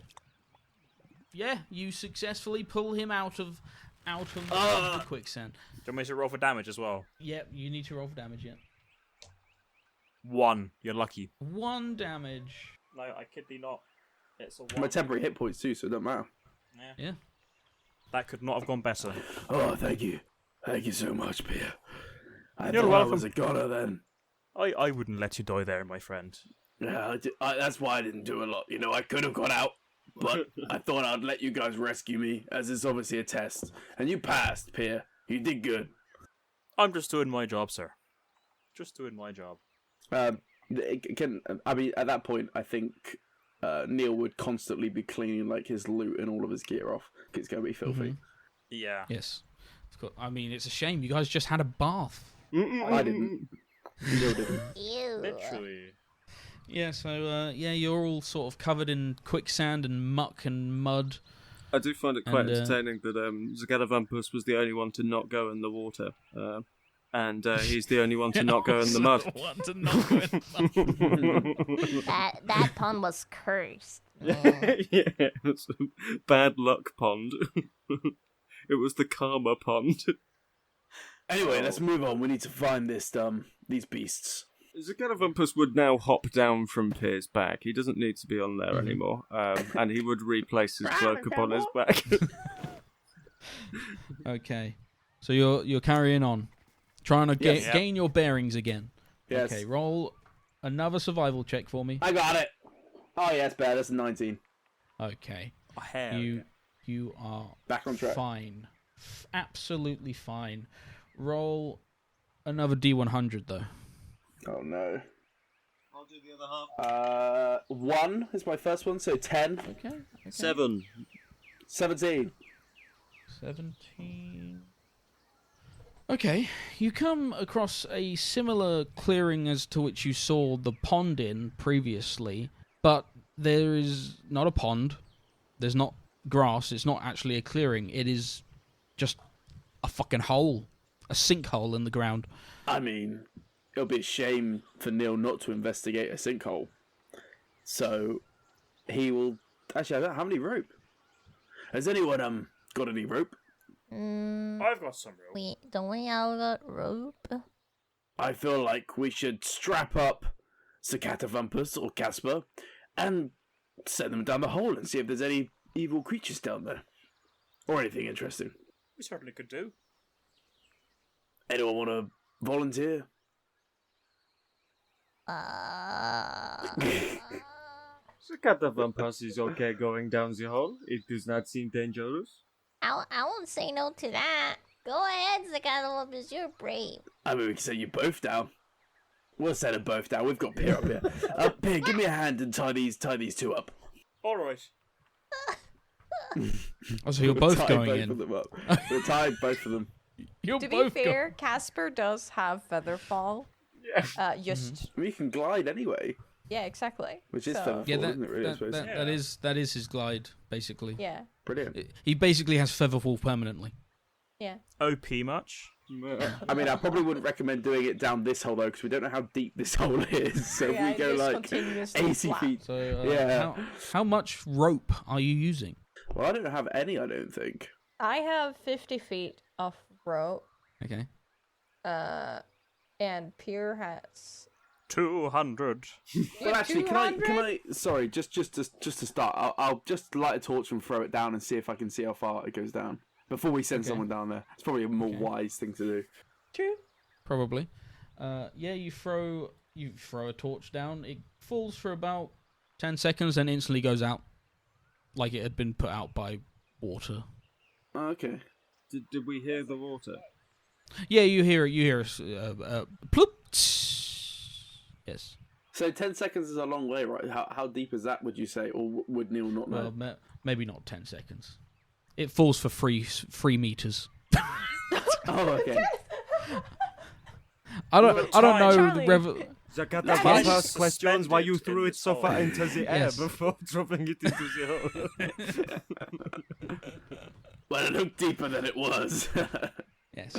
Yeah, you successfully pull him out of the quicksand. Do you want me to roll for damage as well? Yep, you need to roll for damage. Yeah. 1. You're lucky. 1 damage. No, I kid thee not. It's a 1. My temporary hit points too, so it don't matter. Yeah. That could not have gone better. Oh, thank you. Thank you so much, Pierre. I You're thought welcome. I was a goner then. I wouldn't let you die there, my friend. Yeah, that's why I didn't do a lot. You know, I could have got out, but I thought I'd let you guys rescue me, as it's obviously a test. And you passed, Pierre. You did good. I'm just doing my job, sir. Just doing my job. At that point, I think Neil would constantly be cleaning like his loot and all of his gear off. 'Cause it's going to be filthy. Yeah. Yes. Of course. I mean, it's a shame. You guys just had a bath. I didn't. Neil didn't. Ew. Literally. Yeah, so, you're all sort of covered in quicksand and muck and mud. I do find it quite And, entertaining that Catawumpus was the only one to not go in the water. and he's the only one to not go in the mud. That pond was cursed. Yeah, it's a bad luck pond. It was the karma pond. Anyway, let's move on. We need to find these beasts. The Catawumpus would now hop down from Pier's back. He doesn't need to be on there anymore, and he would replace his cloak upon his back. Okay, so you're carrying on, trying to Yes. gain your bearings again. Yes. Okay, roll another survival check for me. I got it. Oh yeah, it's better. That's a 19. Okay, Oh, hell you are Back on track. fine, absolutely fine. Roll another D100 though. Oh no. I'll do the other half. 1 is my first one, so 10. Okay. 7. 17. 17. Okay, you come across a similar clearing as to which you saw the pond in previously, but there is not a pond, there's not grass, it's not actually a clearing, it is just a fucking hole, a sinkhole in the ground. I mean, it'll be a shame for Neil not to investigate a sinkhole. So, he will... Actually, I don't have any rope. Has anyone got any rope? I've got some rope. Don't we all got rope? I feel like we should strap up Sir Catawumpus or Kasper and send them down the hole and see if there's any evil creatures down there. Or anything interesting. We certainly could do. Anyone want to volunteer? The Catawumpus is okay going down the hole. It does not seem dangerous. I won't say no to that. Go ahead, Catawumpus, you're brave. I mean, we can send you both down. We'll send them both down. We've got Pier up here. Pier, give me a hand and tie these two up. All right. Oh, so you're We'll both tie going both in. of them up. We'll tie both of them. You're To both be fair, Casper does have featherfall. Yeah. Just We can glide anyway, yeah, exactly. which is So- featherful, Yeah, isn't it? Really, I suppose. that is his glide basically. Yeah, Brilliant. He basically has featherfall permanently. yeah. OP much? I mean, I probably wouldn't recommend doing it down this hole though, because we don't know how deep this hole is. So Yeah, if we go just like continuously 80 flap. feet. So Yeah. how much rope are you using? Well, I don't have any. I don't think. I have 50 feet of rope. Okay. And Pier has 200. Well, actually, can I? Sorry, just to start, I'll just light a torch and throw it down and see if I can see how far it goes down before we send Okay. someone down there. It's probably a more wise thing to do. True. Probably. Yeah, you throw a torch down. It falls for about 10 seconds and instantly goes out, like it had been put out by water. Oh, okay. Did we hear the water? Yeah, you hear it. You hear ploop. Yes. So 10 seconds is a long way, right? How deep is that? Would you say, or would Neil not know? Well, maybe not 10 seconds. It falls for 3 meters. Oh, okay. I don't know Charlie. The Nice. Catawumpus questions why you Suspended threw in it so the far hole. into the air Yes. before dropping it into the hole. Well, it looked deeper than it was. Yes.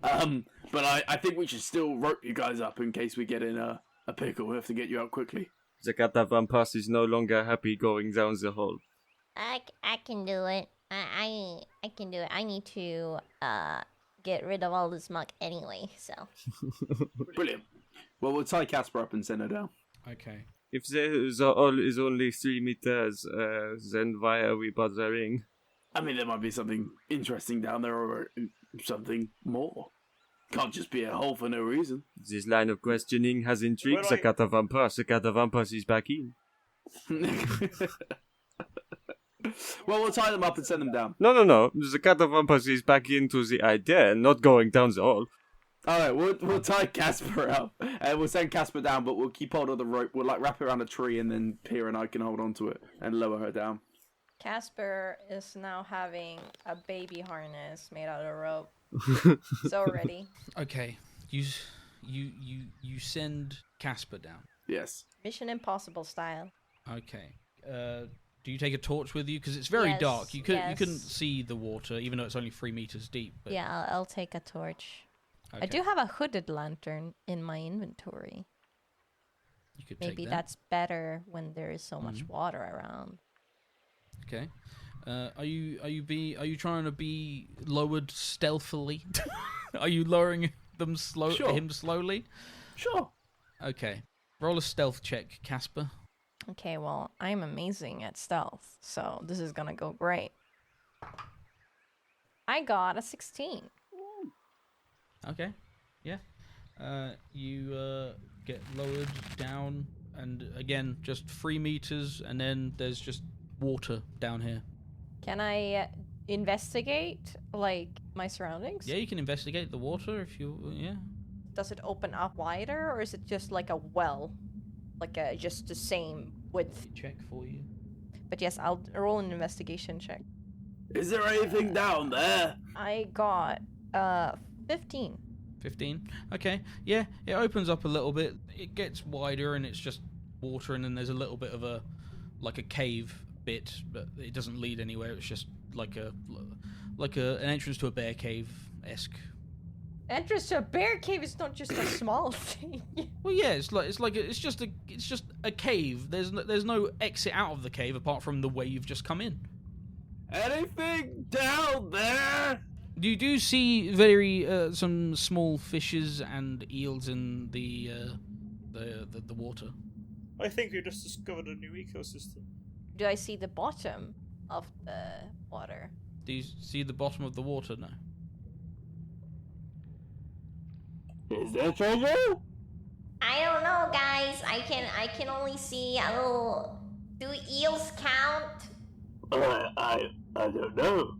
But I think we should still rope you guys up in case we get in a pickle. We have to get you out quickly. The Catawumpus is no longer happy going down the hole. I can do it. I can do it. I need to get rid of all this muck anyway, so. Brilliant. Well, we'll tie Kasper up and send her down. Okay. If the hole is only 3 meters, then why are we bothering? I mean, there might be something interesting down there or something more. Can't just be a hole for no reason. This line of questioning has intrigued Well, the Catawumpus. The Catawumpus is back in. Well, we'll tie them up and send them down. No. The Catawumpus is back into the idea, not going down the hole. Alright, we'll tie Kasper up. And we'll send Kasper down, but we'll keep hold of the rope. We'll wrap it around a tree and then Pier and I can hold on to it and lower her down. Casper is now having a baby harness made out of rope. So ready. Okay. You send Kasper down. Yes. Mission Impossible style. Okay. Do you take a torch with you? Because it's very Yes, dark. You couldn't yes. see the water, even though it's only 3 meters deep. But... Yeah, I'll take a torch. I do have a hooded lantern in my inventory. You could Maybe take that. that's better when there is so much water around. Okay. Are you trying to be lowered stealthily? Are you lowering him slowly? Sure. Okay. Roll a stealth check, Casper. Okay, well, I'm amazing at stealth, so this is gonna go great. I got a 16. Okay. Yeah. You get lowered down, and again, just 3 meters, and then there's just water down here. Can I investigate, like, my surroundings? Yeah, you can investigate the water if you. Yeah. Does it open up wider, or is it just like a well? Like just the same width? Check for you. But yes, I'll roll an investigation check. Is there anything down there? I got 15. 15. Okay. Yeah, it opens up a little bit. It gets wider, and it's just water, and then there's a little bit of a cave bit, but it doesn't lead anywhere. It's just like an entrance to a bear cave-esque. Entrance to a bear cave is not just a small thing. Well, yeah, it's just a cave. There's no exit out of the cave apart from the way you've just come in. Anything down there? You do see some small fishes and eels in the water. I think we just discovered a new ecosystem. Do I see the bottom of the water? Do you see the bottom of the water? No. Is there treasure? I don't know, guys. I can only see a little. Do eels count? I don't know.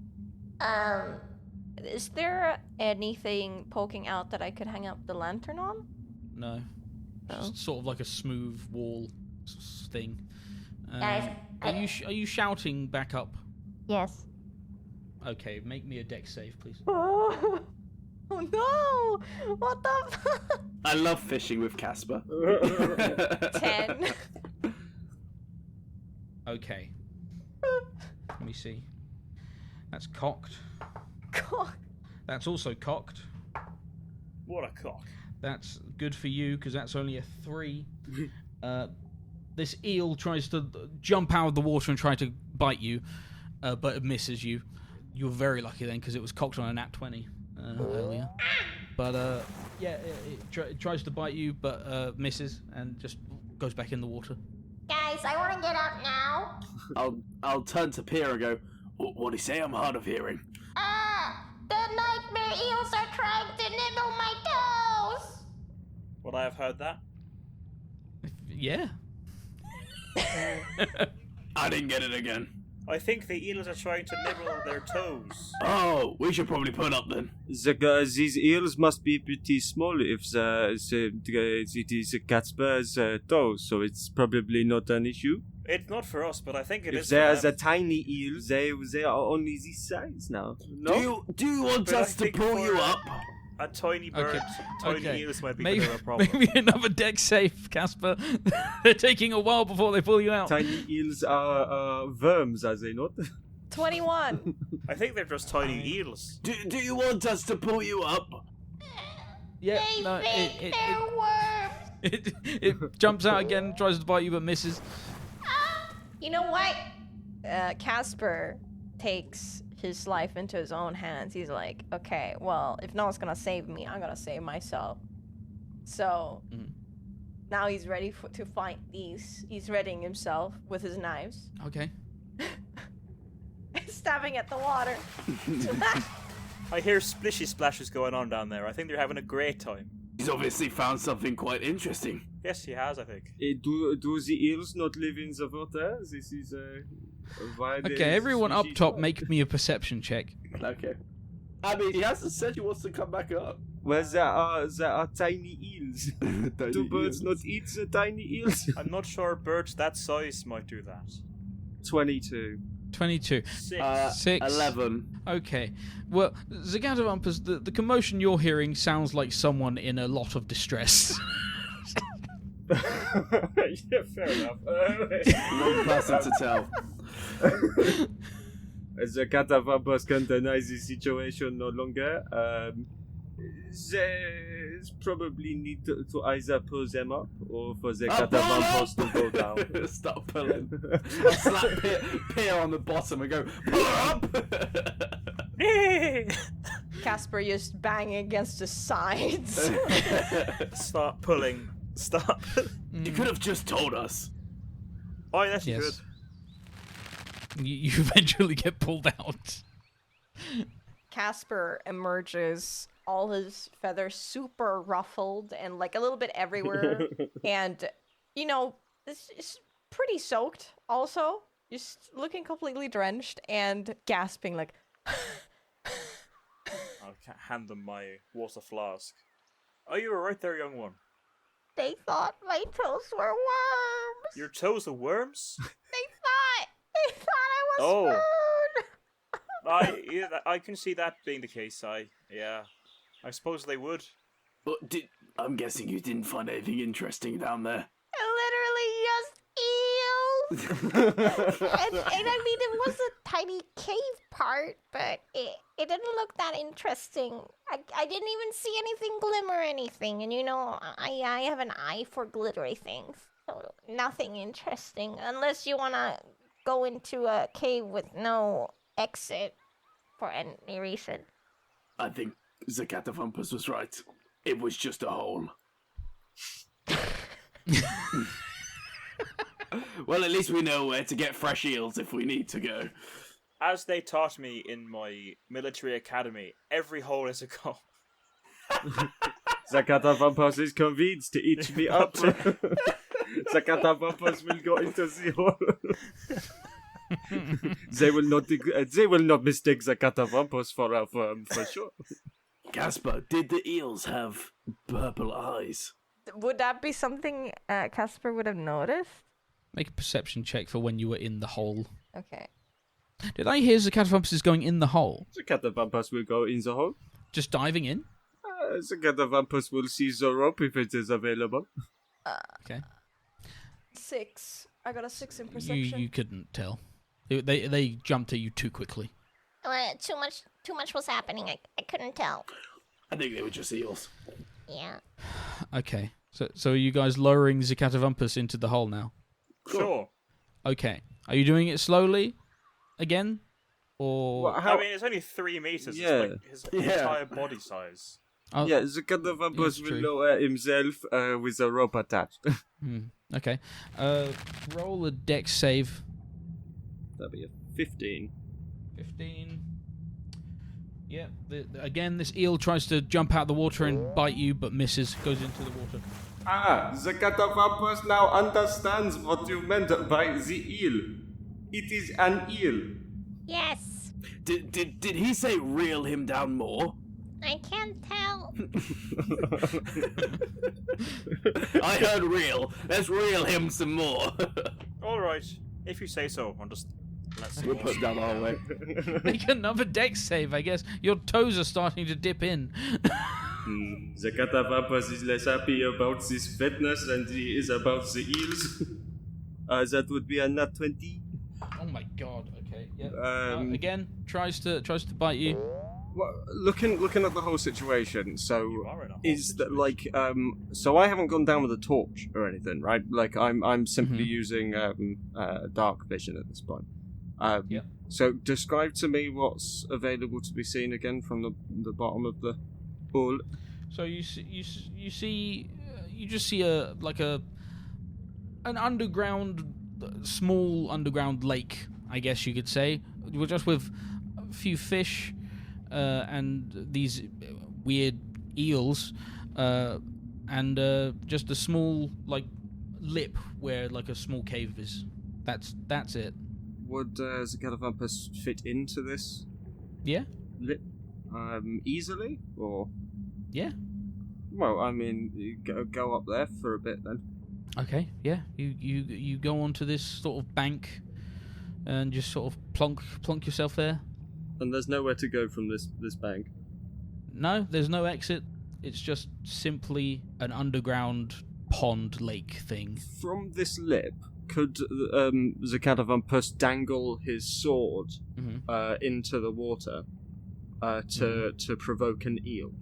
Is there anything poking out that I could hang up the lantern on? No. Just sort of like a smooth wall thing. Guys, are you shouting back up? Yes. Okay, make me a dex save, please. Oh no! What the fuck? I love fishing with Casper. 10. Okay. Let me see. That's cocked. God. That's also cocked. What a cock. That's good for you, because that's only a 3. This eel tries to jump out of the water and try to bite you, but it misses you. You were very lucky then, because it was cocked on a nat 20 earlier. But, yeah, it tries to bite you, but misses, and just goes back in the water. Guys, I want to get up now. I'll turn to Pierre and go, what'd he say? I'm hard of hearing. The nightmare eels are trying to nibble my toes. Would I have heard that? Yeah. I didn't get it again. I think the eels are trying to nibble their toes. Oh, we should probably put up then. These eels must be pretty small if it is Casper's toes, so it's probably not an issue. It's not for us, but I think it If is. there's a tiny eel, they are only this size now. No, Do you want but I us to think pull for you up? a tiny bird, tiny eels might be a bit of a problem. Maybe another dex save, Casper. They're taking a while before they pull you out. Tiny eels are worms, are they not? 21. I think they're just tiny eels. Do you want us to pull you up? Yeah, They no, think they're worms. it jumps out again, tries to bite you, but misses. You know what? Casper takes his life into his own hands. He's like, okay, well, if no one's gonna save me, I'm gonna save myself. So now he's ready to fight these. He's readying himself with his knives, Okay. stabbing at the water. I hear splishy splashes going on down there. I think they're having a great time. He's obviously found something quite interesting. Yes, he has, I think. Do the eels not live in the water? This is why. Okay, everyone up top, make me a perception check. Okay. I mean, he hasn't said he wants to come back up. Well, there are tiny eels. Do birds not eat the tiny eels? I'm not sure birds that size might do that. 22. 22. 6. 6. 11. Okay. Well, Catawumpus, the commotion you're hearing sounds like someone in a lot of distress. Yeah, fair enough. One person to tell. The Catawumpus can deny the situation no longer. There's probably need to either pull them up or for the Catawumpus to go down. Stop pulling. I slap Peer on the bottom and go, pull her up! Casper just bang against the sides. Start pulling. Stop. You could have just told us. Oh, yes, you Yes. could. You eventually get pulled out. Casper emerges, all his feathers super ruffled and like a little bit everywhere. And, you know, it's pretty soaked also. Just looking completely drenched and gasping like... I'll hand them my water flask. Oh, you were right there, young one. They thought my toes were worms. Your toes are worms? They thought I was Oh. food. I can see that being the case. I suppose they would. But I'm guessing you didn't find anything interesting down there. Literally just eels. and I mean, it was a tiny cave part, but it didn't look that interesting. I didn't even see anything glimmer or anything. And you know, I have an eye for glittery things. So nothing interesting. Unless you want to go into a cave with no exit for any reason. I think the Catawumpus was right. It was just a hole. Well, at least we know where to get fresh eels if we need to go. As they taught me in my military academy, every hole is a goal. The Catawumpus is convinced to eat me up. The Catawumpus will go into the hole. They will not mistake the Catawumpus for a worm, for sure. Casper, did the eels have purple eyes? Would that be something Casper would have noticed? Make a perception check for when you were in the hole. Okay. Did I hear the Catawumpus is going in the hole? The Catawumpus will go in the hole. Just diving in? The Catawumpus will see the rope if it is available. Okay. 6. I got a 6 in perception. You couldn't tell. They jumped at you too quickly. Too much was happening. I couldn't tell. I think they were just eels. Yeah. Okay. So are you guys lowering the Catawumpus into the hole now? Sure. Okay. Are you doing it slowly? Again? Or... Well, I mean, it's only 3 meters. Yeah. It's like his entire body size. Oh, Yeah, the Catawumpus That's will true. lower himself with a rope attached. Okay. Roll a dex save. That'd be a 15. 15. Yeah. Again, this eel tries to jump out the water and bite you, but misses. Goes into the water. The Catawumpus now understands what you meant by the eel. It is an eel. Yes. Did he say reel him down more? I can't tell. I heard reel. Let's reel him some more. All right, if you say so. Let's see. We'll put down our way. Make another dex save, I guess. Your toes are starting to dip in. The Catawumpus is less happy about this fatness than he is about the eels. That would be a nat 20. Oh my god. Okay. Yeah. Again, tries to bite you. Well, looking at the whole situation, so You are in a whole is that situation. like so I haven't gone down with a torch or anything, right? Like I'm simply Mhm. using dark vision at this point. Yep. So describe to me what's available to be seen again from the bottom of the pool. So you just see an underground, small underground lake, I guess you could say. We're just with a few fish and these weird eels, and just a small like lip where like a small cave is. That's it. Would the Catawumpus fit into this Yeah. lip easily, or? Yeah. Well, I mean, you go up there for a bit then. Okay. Yeah. You go onto this sort of bank and just sort of plonk yourself there. And there's nowhere to go from this bank. No, there's no exit. It's just simply an underground pond lake thing. From this lip, could the Catawumpus dangle his sword Mhm. into the water to provoke an eel?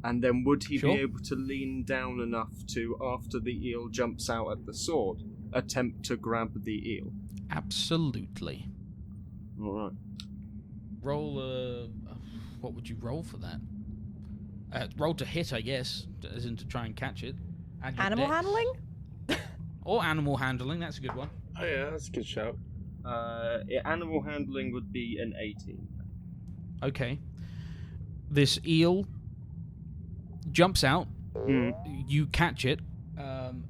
And then would he Sure. be able to lean down enough to, after the eel jumps out at the sword, attempt to grab the eel? Absolutely. Alright. Roll what would you roll for that? Roll to hit, I guess, as in to try and catch it. Add your Animal dex. handling? Or animal handling, that's a good one. Oh yeah, that's a good shout. Animal handling would be an 18. Okay. This eel jumps out. You catch it.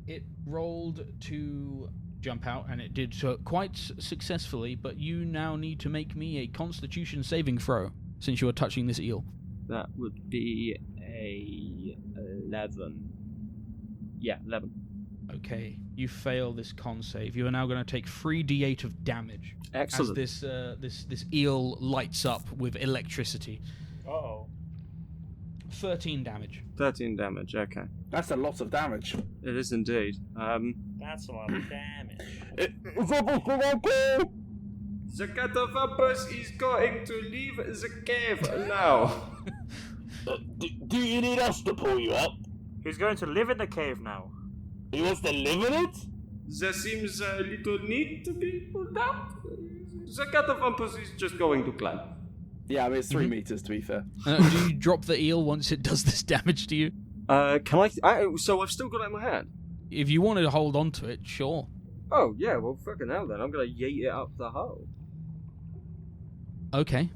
It rolled to jump out, and it did so quite successfully, but you now need to make me a Constitution saving throw, since you are touching this eel. That would be a 11. Yeah, 11. Okay, you fail this con save. You are now going to take 3d8 of damage. Excellent. As this eel lights up with electricity. Uh-oh. 13 damage. 13 damage, okay. That's a lot of damage. It is indeed. That's a lot of damage. The Catawumpus is going to leave the cave now. Do you need us to pull you up? He's going to live in the cave now. He wants to live in it? There seems a little need to be pulled out. The Catawumpus is just going to climb. Yeah, I mean, it's 3 meters, to be fair. Do you drop the eel once it does this damage to you? Can I? So I've still got it in my hand. If you wanted to hold on to it, sure. Oh, yeah, well, fucking hell then. I'm going to yeet it up the hole. Okay.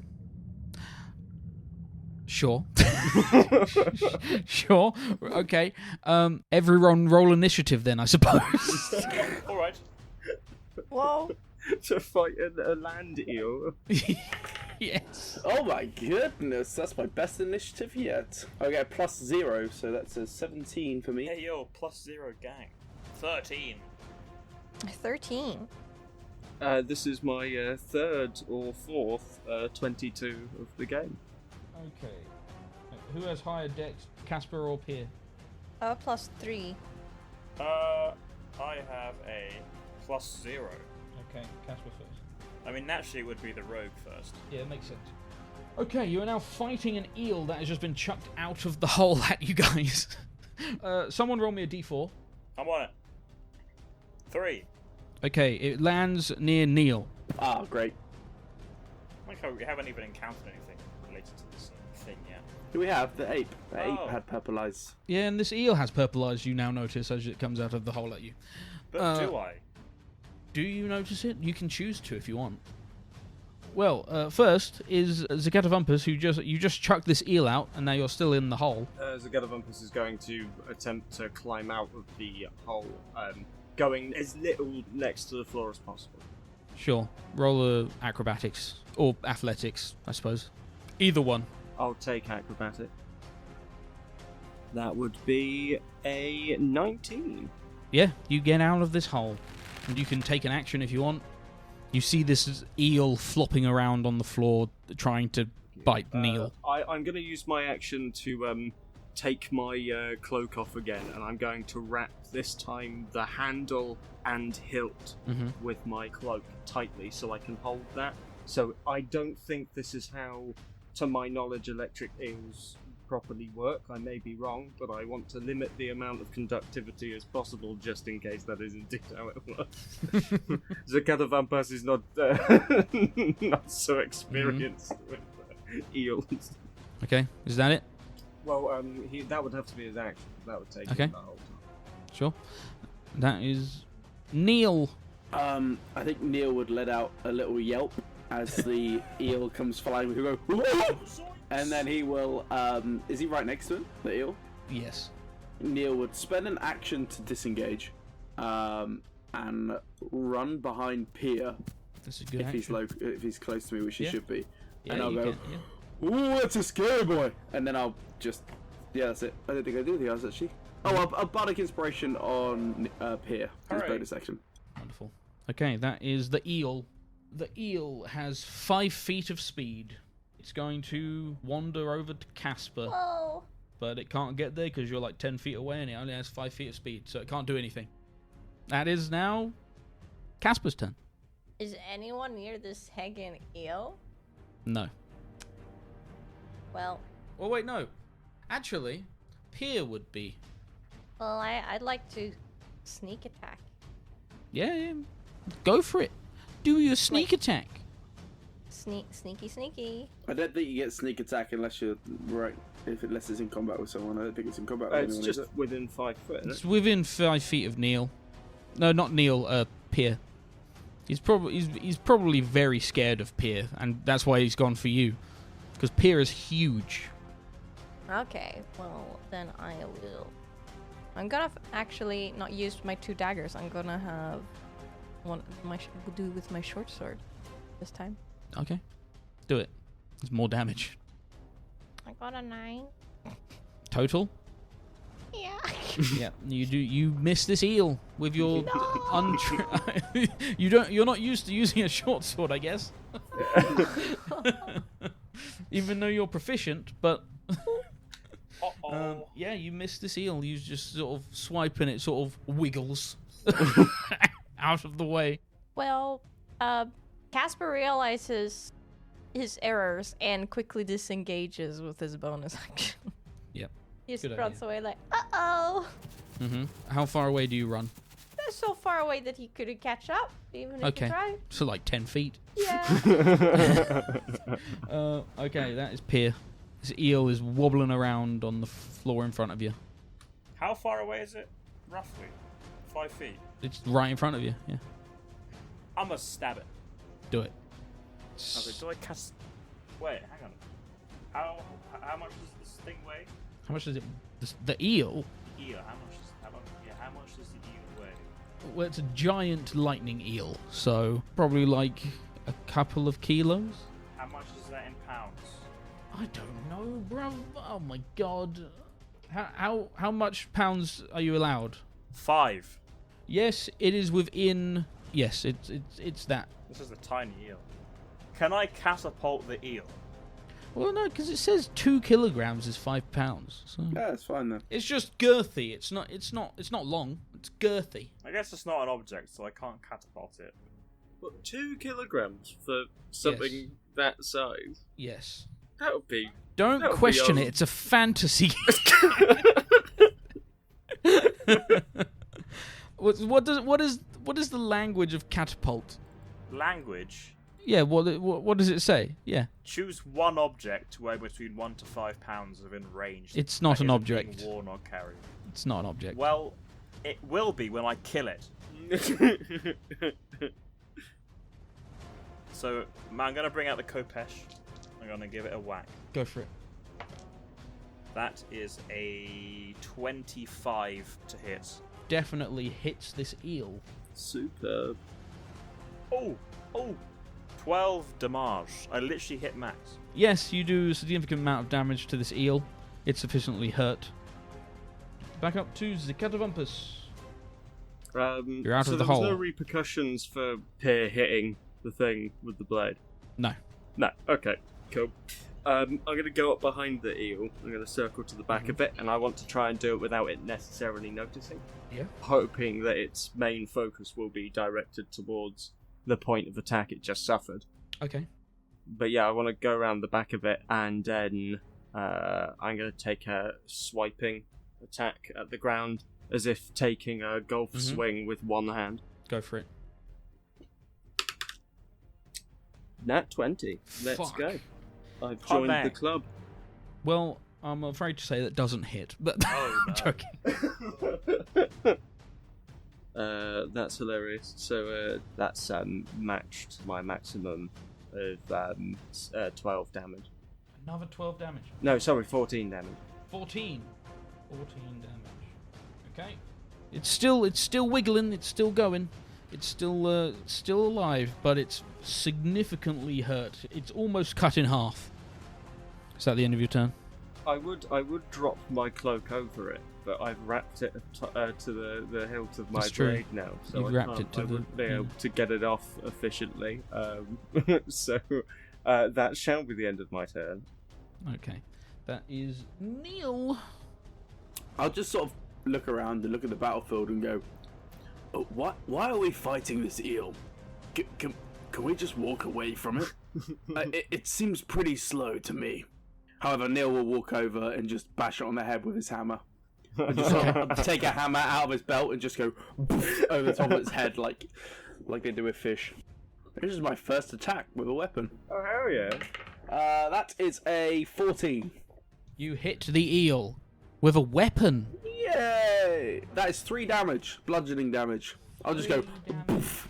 Sure. Sure. Okay. Everyone roll initiative then, I suppose. Alright. Whoa. To fight a land eel. Yes. Oh my goodness, that's my best initiative yet. Okay, +0, so that's a 17 for me. Hey yo, +0 gang. 13. 13. This is my third or fourth 22 of the game. Okay. Who has higher dex, Casper or Pier? +3. I have a +0. Okay, Casper first. I mean, naturally it would be the rogue first. Yeah, it makes sense. Okay, you are now fighting an eel that has just been chucked out of the hole at you guys. Someone roll me a d4. I'm on it. 3. Okay, it lands near Neil. Ah, great. Like how we haven't even encountered anything related to this thing yet. Here we have the ape. The Oh. ape had purple eyes. Yeah, and this eel has purple eyes, you now notice, as it comes out of the hole at you. But do I? Do you notice it? You can choose to if you want. Well, first is the Catawumpus, who you just chucked this eel out, and now you're still in the hole. The Catawumpus is going to attempt to climb out of the hole, going as little next to the floor as possible. Sure. Roll acrobatics. Or athletics, I suppose. Either one. I'll take acrobatic. That would be a 19. Yeah, you get out of this hole. And you can take an action if you want. You see this eel flopping around on the floor, trying to bite Neil. I'm going to use my action to take my cloak off again, and I'm going to wrap this time the handle and hilt with my cloak tightly so I can hold that. So I don't think this is how, to my knowledge, electric eels properly work. I may be wrong, but I want to limit the amount of conductivity as possible, just in case that is indeed how it works. The Catawumpus is not not so experienced with eels. Okay, is that it? Well, that would have to be his action. That would take Okay. him the whole time. Sure. That is Neil. I think Neil would let out a little yelp as the eel comes flying. He'll go, "Whoa!" And then he will, is he right next to him, the eel? Yes. Neil would spend an action to disengage, and run behind Pier That's a good if action. if he's close to me, which he Yeah. should be. Yeah, and I'll you go, can, yeah. "Ooh, that's a scary boy!" And then I'll just, yeah, that's it. I don't think I do anything else actually. Oh, a bardic inspiration on Pier. His Alright. bonus action. Wonderful. Okay, that is the eel. The eel has 5 feet of speed. It's going to wander over to Casper, Whoa. but it can't get there because you're like 10 feet away and it only has 5 feet of speed, so it can't do anything. That is now Casper's turn. Is anyone near this hanging eel? No. Well, Oh, wait, no. Actually, Pier would be. Well, I'd like to sneak attack. Yeah, go for it. Do your sneak attack. Sneaky. I don't think you get sneak attack unless you're right. Unless it's in combat with someone. I don't think it's in combat with It's anyone, just is it? within 5 foot, isn't It's it? within 5 feet of Neil. No, not Neil. Pier. He's probably very scared of Pier, and that's why he's gone for you, because Pier is huge. Okay, well, then I will. I'm gonna actually not use my 2 daggers. I'm gonna have do with my short sword this time. Okay, do it. It's more damage. I got a 9. Total. Yeah. Yeah, you miss this eel with your you're not used to using a short sword, I guess. Even though you're proficient, but yeah, you miss this eel. You just sort of swipe and it sort of wiggles out of the way. Well, Casper realizes his errors and quickly disengages with his bonus action. Yep. He just Good runs idea. away like, uh-oh. How far away do you run? They're so far away that he couldn't catch up, even if Okay. he tried. So like 10 feet. Yeah. Okay, that is Pier. This eel is wobbling around on the floor in front of you. How far away is it? Roughly 5 feet. It's right in front of you. Yeah, I'm gonna stab it. do it. Okay, do I cast? Wait, hang on. How much does this thing weigh? How much does it? The eel? The eel. How much does the eel weigh? Well, it's a giant lightning eel, so probably like a couple of kilos. How much is that in pounds? I don't know, bro. Oh my god. How much pounds are you allowed? 5. Yes, it is within. Yes, it's that. This is a tiny eel. Can I catapult the eel? Well, no, because it says 2 kilograms is 5 pounds. So Yeah, it's fine then. it's just girthy. It's not long. It's girthy. I guess it's not an object, so I can't catapult it. What, 2 kilograms for something that size? Yes. That would be. Don't That would be question it. old. It's a fantasy. What is the language of catapult? Language. Yeah. What does it say? Yeah. Choose one object to weigh between 1 to 5 pounds within range. It's not that an isn't being object. worn or carried. It's not an object. Well, it will be when I kill it. So I'm gonna bring out the Kopesh. I'm gonna give it a whack. Go for it. That is a 25 to hit. Definitely hits this eel. Superb. Oh, 12 damage. I literally hit max. Yes, you do a significant amount of damage to this eel. It's sufficiently hurt. Back up to the Catawumpus. You're out so of the there was hole. no repercussions for Pier hitting the thing with the blade? No. No. Okay, cool. I'm going to go up behind the eel. I'm going to circle to the back of it, and I want to try and do it without it necessarily noticing. Yeah. Hoping that its main focus will be directed towards the point of attack it just suffered. Okay. But yeah, I want to go around the back of it, and then I'm going to take a swiping attack at the ground, as if taking a golf swing with one hand. Go for it. Nat 20. Let's Fuck. go. I've Hot joined bang. the club. Well, I'm afraid to say that doesn't hit, but Oh, I'm no. joking. That's hilarious. So that's matched my maximum of 12 damage. Another 12 damage. No, sorry, 14 damage. 14 damage. Okay. It's still wiggling. It's still going. It's still alive, but it's significantly hurt. It's almost cut in half. Is that the end of your turn? I would drop my cloak over it, but I've wrapped it to the hilt of my That's true. blade now, so You've wrapped it to I the- wouldn't be yeah. able to get it off efficiently. So that shall be the end of my turn. Okay. That is Neil. I'll just sort of look around and look at the battlefield and go, oh, why are we fighting this eel? Can we just walk away from it? It seems pretty slow to me. However, Neil will walk over and just bash it on the head with his hammer. And just sort of take a hammer out of his belt and just go over the top of its head like they do with fish. This is my first attack with a weapon. Oh, hell yeah. That is a 14. You hit the eel with a weapon. Yay! That is 3 damage, bludgeoning damage. I'll just go. Poof.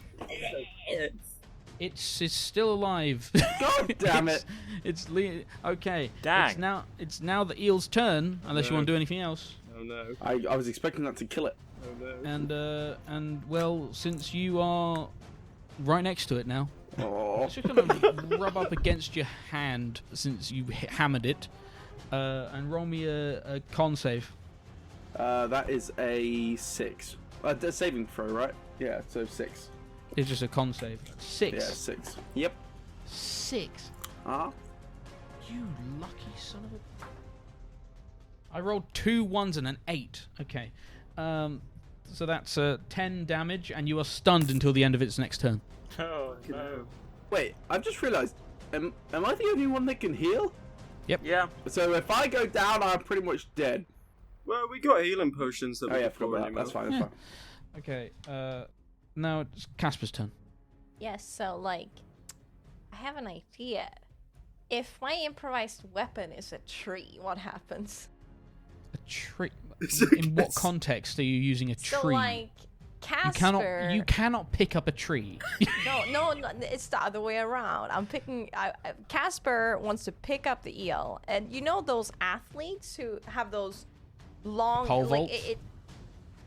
It's still alive. God damn it! Okay. Dang. It's now the eel's turn, unless you No. want to do anything else. Oh no. I was expecting that to kill it. Oh no. And well, since you are right next to it now, Oh. it's just gonna rub up against your hand since you hammered it, and roll me a con save. That is a 6. A saving throw, right? Yeah, so 6. It's just a con save. 6. Yeah, 6. Yep. 6. Uh-huh. You lucky son of a... I rolled 2 1s and an 8. Okay. So that's 10 damage, and you are stunned until the end of its next turn. Oh no. Wait, I've just realised, am I the only one that can heal? Yeah. So if I go down, I'm pretty much dead. Well, we got healing potions that Oh we yeah, can forgot pour about in that. your That's mouth. fine, that's Okay. Now it's Casper's turn. Yes, so like, I have an idea. If my improvised weapon is a tree, what happens? A tree. In what context are you using a tree? So like, Casper. You cannot pick up a tree. No, it's the other way around. I'm picking. Casper wants to pick up the eel, and you know those athletes who have those long, Pole like vault?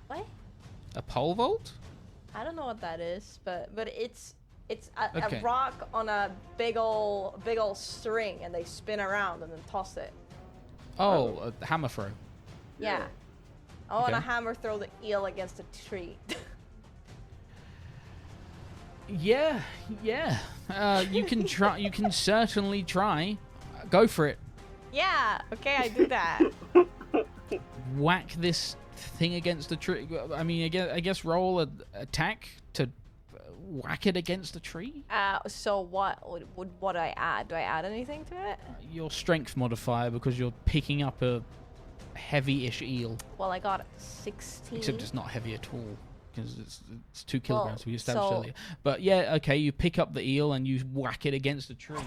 What? A pole vault? I don't know what that is, but it's Okay. a rock on a big ol' string, and they spin around and then toss it. Oh, a hammer throw. Yeah. I want to Okay. hammer throw the eel against a tree. Yeah. You can try. You can certainly try. Go for it. Yeah. Okay, I do that. Whack this thing against the tree. I mean, I guess roll an attack to whack it against the tree. So what do I add? Do I add anything to it? Your strength modifier because you're picking up a heavy-ish eel. Well, I got 16. Except it's not heavy at all because it's 2 kilograms. Well, We established so- earlier. But yeah, okay. You pick up the eel and you whack it against the tree.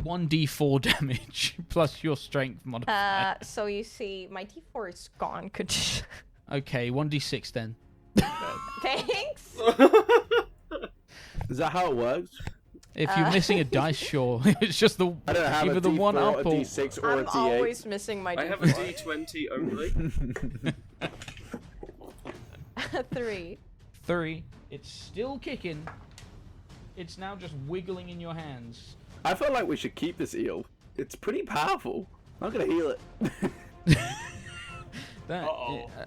1d4 damage plus your strength modifier. So you see, my D4 is gone. Could you... Okay, 1d6 then. Thanks. Is that how it works? If you're missing a dice, sure. It's just the I don't have either a the D4, one up a or D6, or a I'm D8. always missing my D4. I have a D20 only. 3. 3. It's still kicking. It's now just wiggling in your hands. I feel like we should keep this eel. It's pretty powerful. I'm gonna heal it.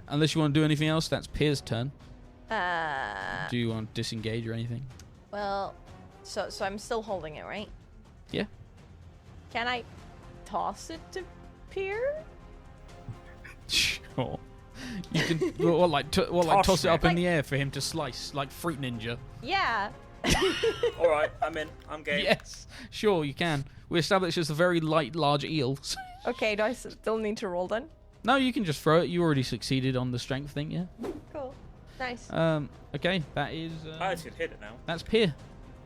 Unless you want to do anything else, that's Pier's turn. Uh, Do you want to disengage or anything? well, so I'm still holding it, right? Yeah. Can I toss it to Pier? Sure. You can toss it up in the air for him to slice like Fruit Ninja. Yeah. All right, I'm in. I'm game. Yes, sure you can. We established it's a very light, large eel. Okay, do I still need to roll then? No, you can just throw it. You already succeeded on the strength thing, yeah. Cool. Nice. Okay, that is. I actually hit it now. That's Pier.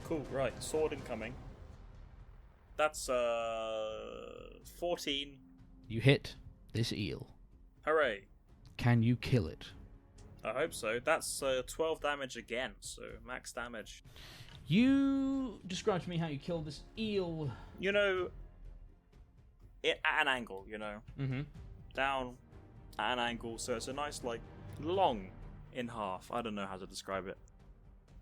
Cool. Right, sword incoming. That's 14. You hit this eel. Hooray! Can you kill it? I hope so. That's 12 damage again, so max damage. You describe to me how you kill this eel. You know, at an angle. You know, Mm-hmm. down at an angle, so it's a nice like long in half. I don't know how to describe it.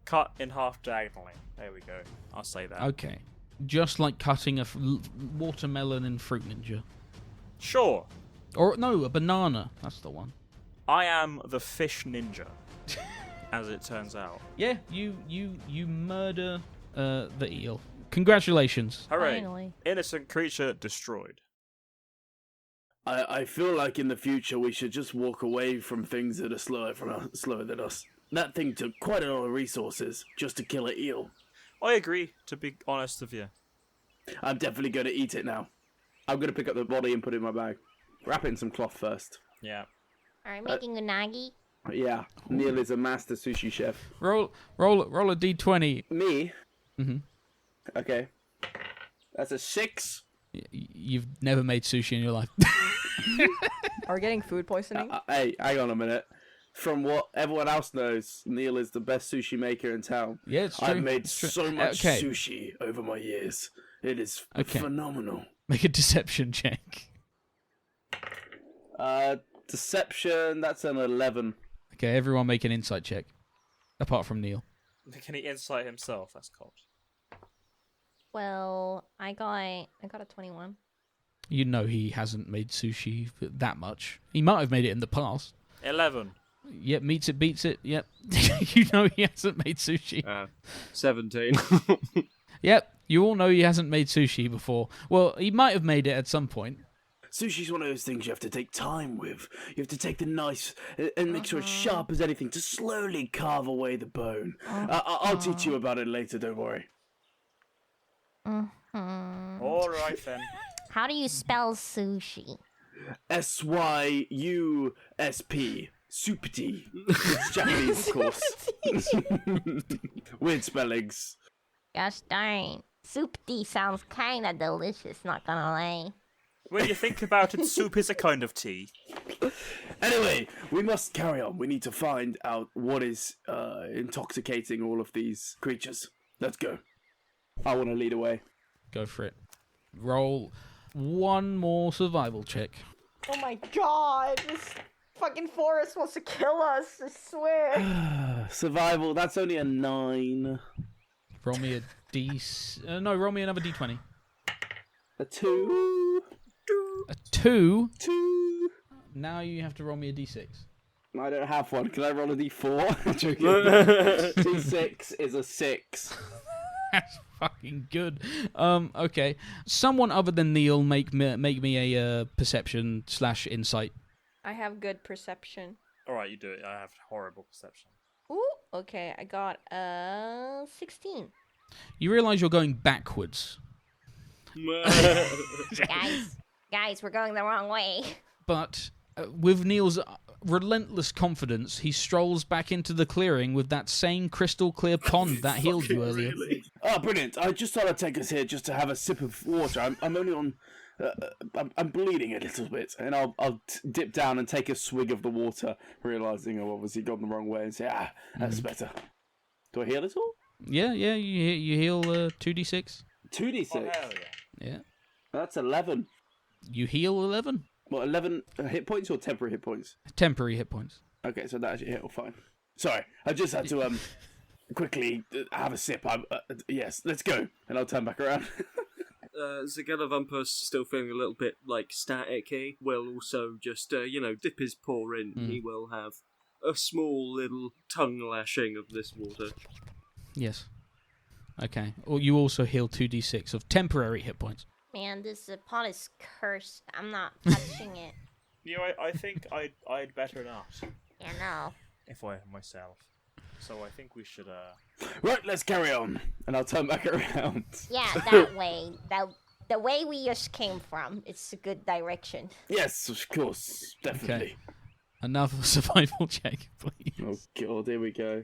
Cut in half diagonally. There we go. I'll say that. Okay. Just like cutting a watermelon in Fruit Ninja. Sure. Or, no, a banana. That's the one. I am the fish ninja, as it turns out. Yeah, you murder the eel. Congratulations. Hooray! Finally. Innocent creature destroyed. I feel like in the future we should just walk away from things that are slower than us. That thing took quite a lot of resources just to kill an eel. I agree, to be honest with you. I'm definitely going to eat it now. I'm going to pick up the body and put it in my bag. Wrap it in some cloth first. Yeah. Are you making unagi? Yeah, Neil is a master sushi chef. Roll a d20. Me? Mm-hmm. Okay. That's a 6. You've never made sushi in your life. Are we getting food poisoning? Hey, hang on a minute. From what everyone else knows, Neil is the best sushi maker in town. Yeah, it's true. I've made It's true. so much Okay. sushi over my years. It is Okay. phenomenal. Make a deception check. Deception, that's an 11. Okay, everyone make an insight check. Apart from Neil. Can he insight himself? That's cold. Well, I got a 21. You know he hasn't made sushi that much. He might have made it in the past. 11. Yep, meets it, beats it. Yep. You know he hasn't made sushi. 17. Yep, you all know he hasn't made sushi before. Well, he might have made it at some point. Sushi's one of those things you have to take time with. You have to take the knife and make sure it's sharp as anything to slowly carve away the bone. I'll teach you about it later, don't worry. Alright then. How do you spell sushi? SYUSP. Supti. It's Japanese, of course. Weird spellings. Gosh darn. Soup tea sounds kinda delicious, not gonna lie. When you think about it, soup is a kind of tea. Anyway, we must carry on. We need to find out what is intoxicating all of these creatures. Let's go. I want to lead away. Go for it. Roll one more survival check. Oh my god, this fucking forest wants to kill us, I swear. Survival, that's only a 9. Roll me a roll me another d20. A 2. A 2. 2. Now you have to roll me a d6. I don't have one. Can I roll a d4? Joking. D6 is a 6. That's fucking good. Okay. Someone other than Neil make me a perception / insight. I have good perception. Alright, you do it. I have horrible perception. Ooh, okay, I got 16. You realise you're going backwards, Guys, we're going the wrong way. but with Neil's relentless confidence, he strolls back into the clearing with that same crystal clear pond that healed you earlier. Really? Oh, brilliant. I just thought I'd take us here just to have a sip of water. I'm only on... I'm bleeding a little bit, and I'll dip down and take a swig of the water, realising I've obviously gone the wrong way, and say, that's better. Do I heal at all? Yeah, you heal 2d6. 2d6? Oh, hell yeah. Yeah. That's 11. You heal 11? What, 11 hit points or temporary hit points? Temporary hit points. Okay, so that actually hit all fine. Sorry, I just had to quickly have a sip. Yes, let's go, and I'll turn back around. Catawumpus, still feeling a little bit staticky, will also just dip his paw in. He will have a small little tongue lashing of this water. Yes. Okay. Or you also heal 2d6 of temporary hit points. Man, this pot is cursed. I'm not touching it. I think I'd better not. Yeah, no. If I myself. So I think we should Right, let's carry on, and I'll turn back around. Yeah, that way. The way we just came from. It's a good direction. Yes, of course, definitely. Okay. Another survival check, please. Oh god, here we go.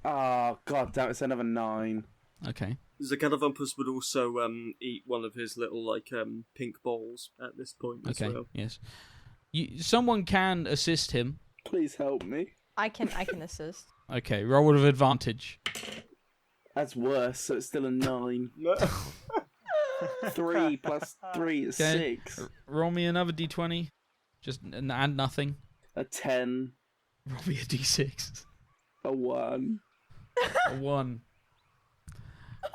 Oh god damn, it's another 9. Okay. Catawumpus would also eat one of his little pink balls at this point as Okay. well. Yes. Someone can assist him. Please help me. I can assist. Okay. Roll with advantage. That's worse, so it's still a 9. 3 plus 3 is Okay. 6. Roll me another d20. Just and nothing. A 10. Roll me a d6. A 1. A 1.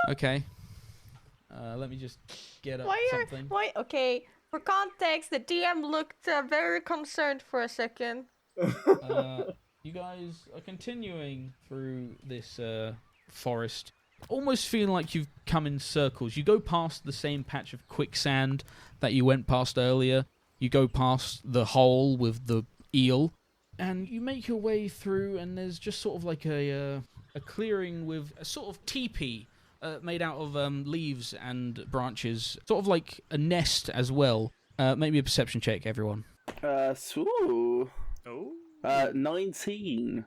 Okay. Let me just get up something. Okay, for context, the DM looked very concerned for a second. You guys are continuing through this forest, almost feeling like you've come in circles. You go past the same patch of quicksand that you went past earlier. You go past the hole with the eel, and you make your way through, and there's just sort of like a clearing with a sort of teepee made out of leaves and branches, sort of like a nest as well. Maybe a perception check, everyone. So... Oh. 19.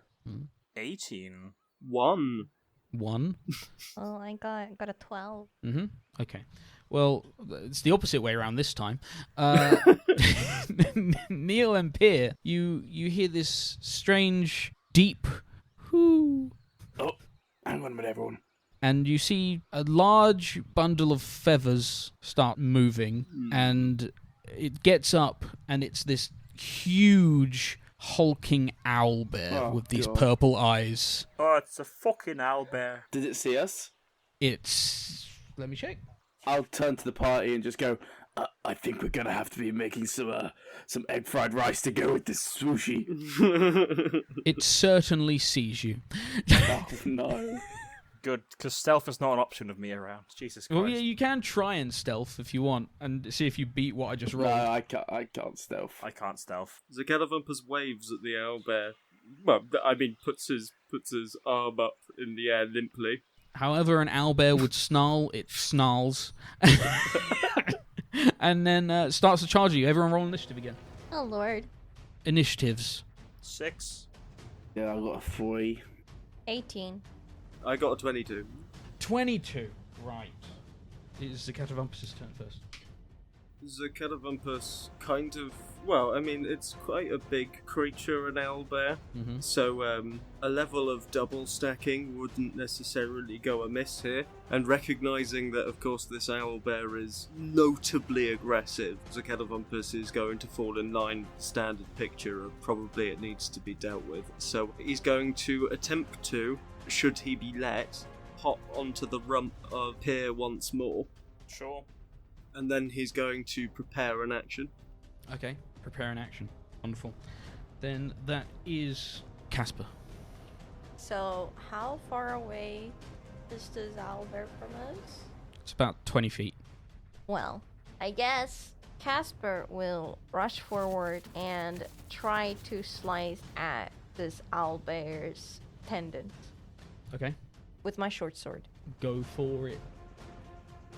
18. 1. 1. Oh, I got a 12. Mm-hmm. Okay. Well, it's the opposite way around this time. Neil and Pier, you hear this strange, deep whoo. Oh, hang on a minute, everyone. And you see a large bundle of feathers start moving, and it gets up, and it's this huge, hulking owlbear with these God. purple eyes. Oh, it's a fucking owlbear. Did it see us? It's... Let me check. I'll turn to the party and just go, I think we're going to have to be making some egg fried rice to go with this sushi. It certainly sees you. Oh, no. Good, because stealth is not an option of me around. Jesus Christ. Well, yeah, you can try and stealth if you want, and see if you beat what I just No, rolled. I can't stealth. I can't stealth. The Catawumpus waves at the owlbear. Well, I mean, puts his arm up in the air limply. However an owlbear would snarl, it snarls. And then starts to charge you. Everyone roll initiative again. Oh, Lord. Initiatives. 6. Yeah, I got a 3. 18. I got a 22. 22. Right. It's the Catawumpus' turn first. The Catawumpus kind of... Well, I mean, it's quite a big creature, an owlbear. Mm-hmm. So, a level of double stacking wouldn't necessarily go amiss here. And recognizing that, of course, this owlbear is notably aggressive, the Catawumpus is going to fall in line with the standard picture of probably it needs to be dealt with. So, he's going to attempt to, should he be let, hop onto the rump of Pier once more. Sure. And then he's going to prepare an action. Okay. Prepare an action. Wonderful. Then that is Kasper. So, how far away is this owlbear from us? It's about 20 feet. Well, I guess Casper will rush forward and try to slice at this owlbear's tendons Okay. with my short sword. Go for it.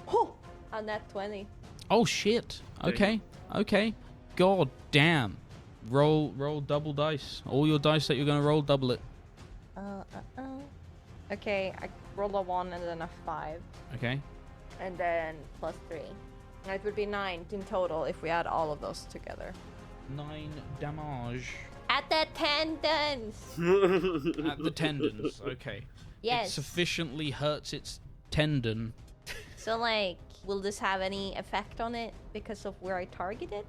Oh, on that 20. Oh, shit. Okay. Okay. God damn. Roll double dice. All your dice that you're going to roll, double it. Okay, I rolled a 1 and then a 5. Okay. And then plus 3. And it would be 9 in total if we add all of those together. 9 damage. At the tendons! At the tendons. Okay. Yes. It sufficiently hurts its tendon. So, like, will this have any effect on it because of where I targeted?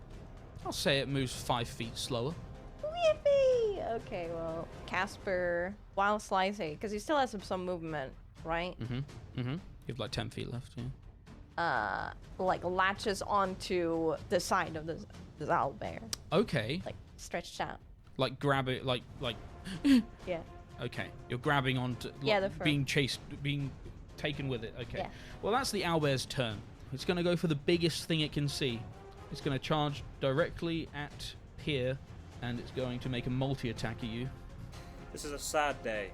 I'll say it moves 5 feet slower. Yippee! Okay, well, Casper, while slicing, because he still has some movement, right? Mm-hmm. Mm-hmm. You have like 10 feet left, yeah. Like, latches onto the side of this owlbear. Okay. Like, stretched out. Like grab it, like... Yeah. Okay. You're grabbing onto... Yeah, the fur. being chased, being taken with it. Okay. Yeah. Well, that's the owlbear's turn. It's going to go for the biggest thing it can see. It's going to charge directly at Pier, and it's going to make a multi-attack at you. This is a sad day.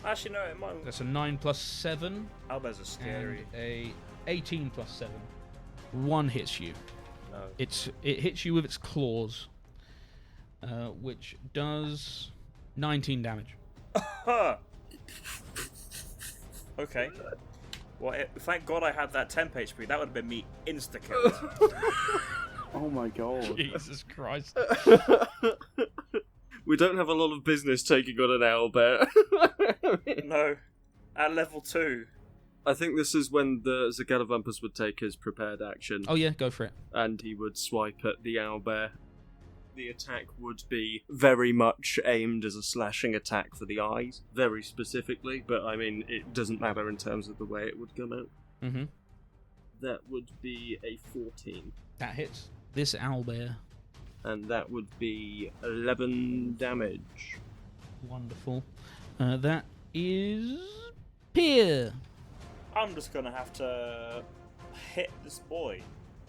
Actually, no, it might... That's a 9 plus 7. Owlbears are scary. And a 18 plus 7. 1 hits you. No. It hits you with its claws, which does 19 damage. Okay. Well, thank God I had that temp HP. That would have been me insta-killed. Oh my god. Jesus Christ. We don't have a lot of business taking on an owlbear. No. At level 2. I think this is when the Catawumpus would take his prepared action, Oh yeah, go for it. and he would swipe at the owlbear. The attack would be very much aimed as a slashing attack for the eyes, very specifically, but I mean, it doesn't matter in terms of the way it would come out. Mm-hmm. That would be a 14, That hits. This owlbear. and that would be 11 damage. Wonderful. That is... Pier. I'm just gonna have to hit this boy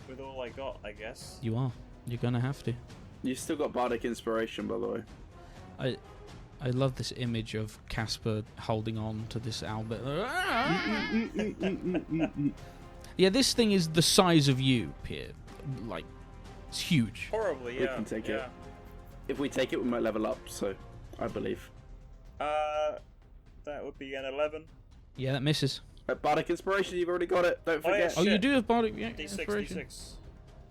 with all I got, I guess. You are. You're going to have to. You've still got Bardic Inspiration, by the way. I love this image of Casper holding on to this owlbear. Yeah, this thing is the size of you, Pierre. Like, it's huge. Horribly, yeah. We can take it. If we take it, we might level up, so I believe. That would be an 11. Yeah, that misses. Bardic Inspiration, you've already got it. Don't forget. Oh, you Shit. do have Bardic D6, Inspiration. D6.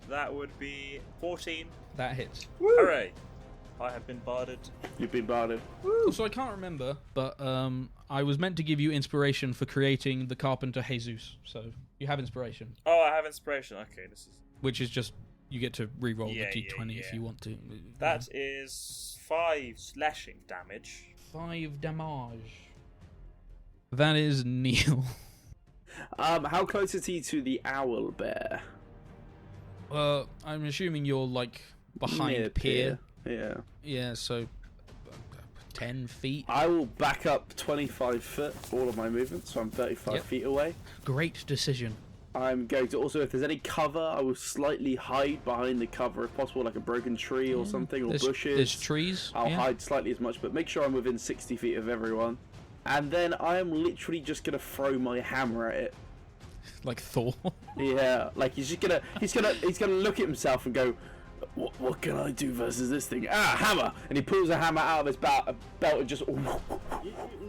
That would be 14. That hits. Hooray! I have been barded. You've been barded. So I can't remember, but I was meant to give you inspiration for creating the carpenter Jesus. So you have inspiration, Oh, I have inspiration. Okay, this is... which is just you get to re-roll Yeah, the d20 if yeah. you want to. That is 5 slashing damage. 5 damage. That is Neil. How close is he to the owl bear? I'm assuming you're like behind Near Pier. Yeah. Yeah, so 10 feet. I will back up 25 foot, all of my movements, so I'm 35 Yep. feet away. Great decision. I'm going to also, if there's any cover, I will slightly hide behind the cover if possible, like a broken tree or something, or bushes. There's trees. I'll yeah. hide slightly as much, but make sure I'm within 60 feet of everyone. And then I am literally just gonna throw my hammer at it. Like Thor. Yeah, like he's gonna look at himself and go, what can I do versus this thing? Ah, hammer! And he pulls a hammer out of his belt and just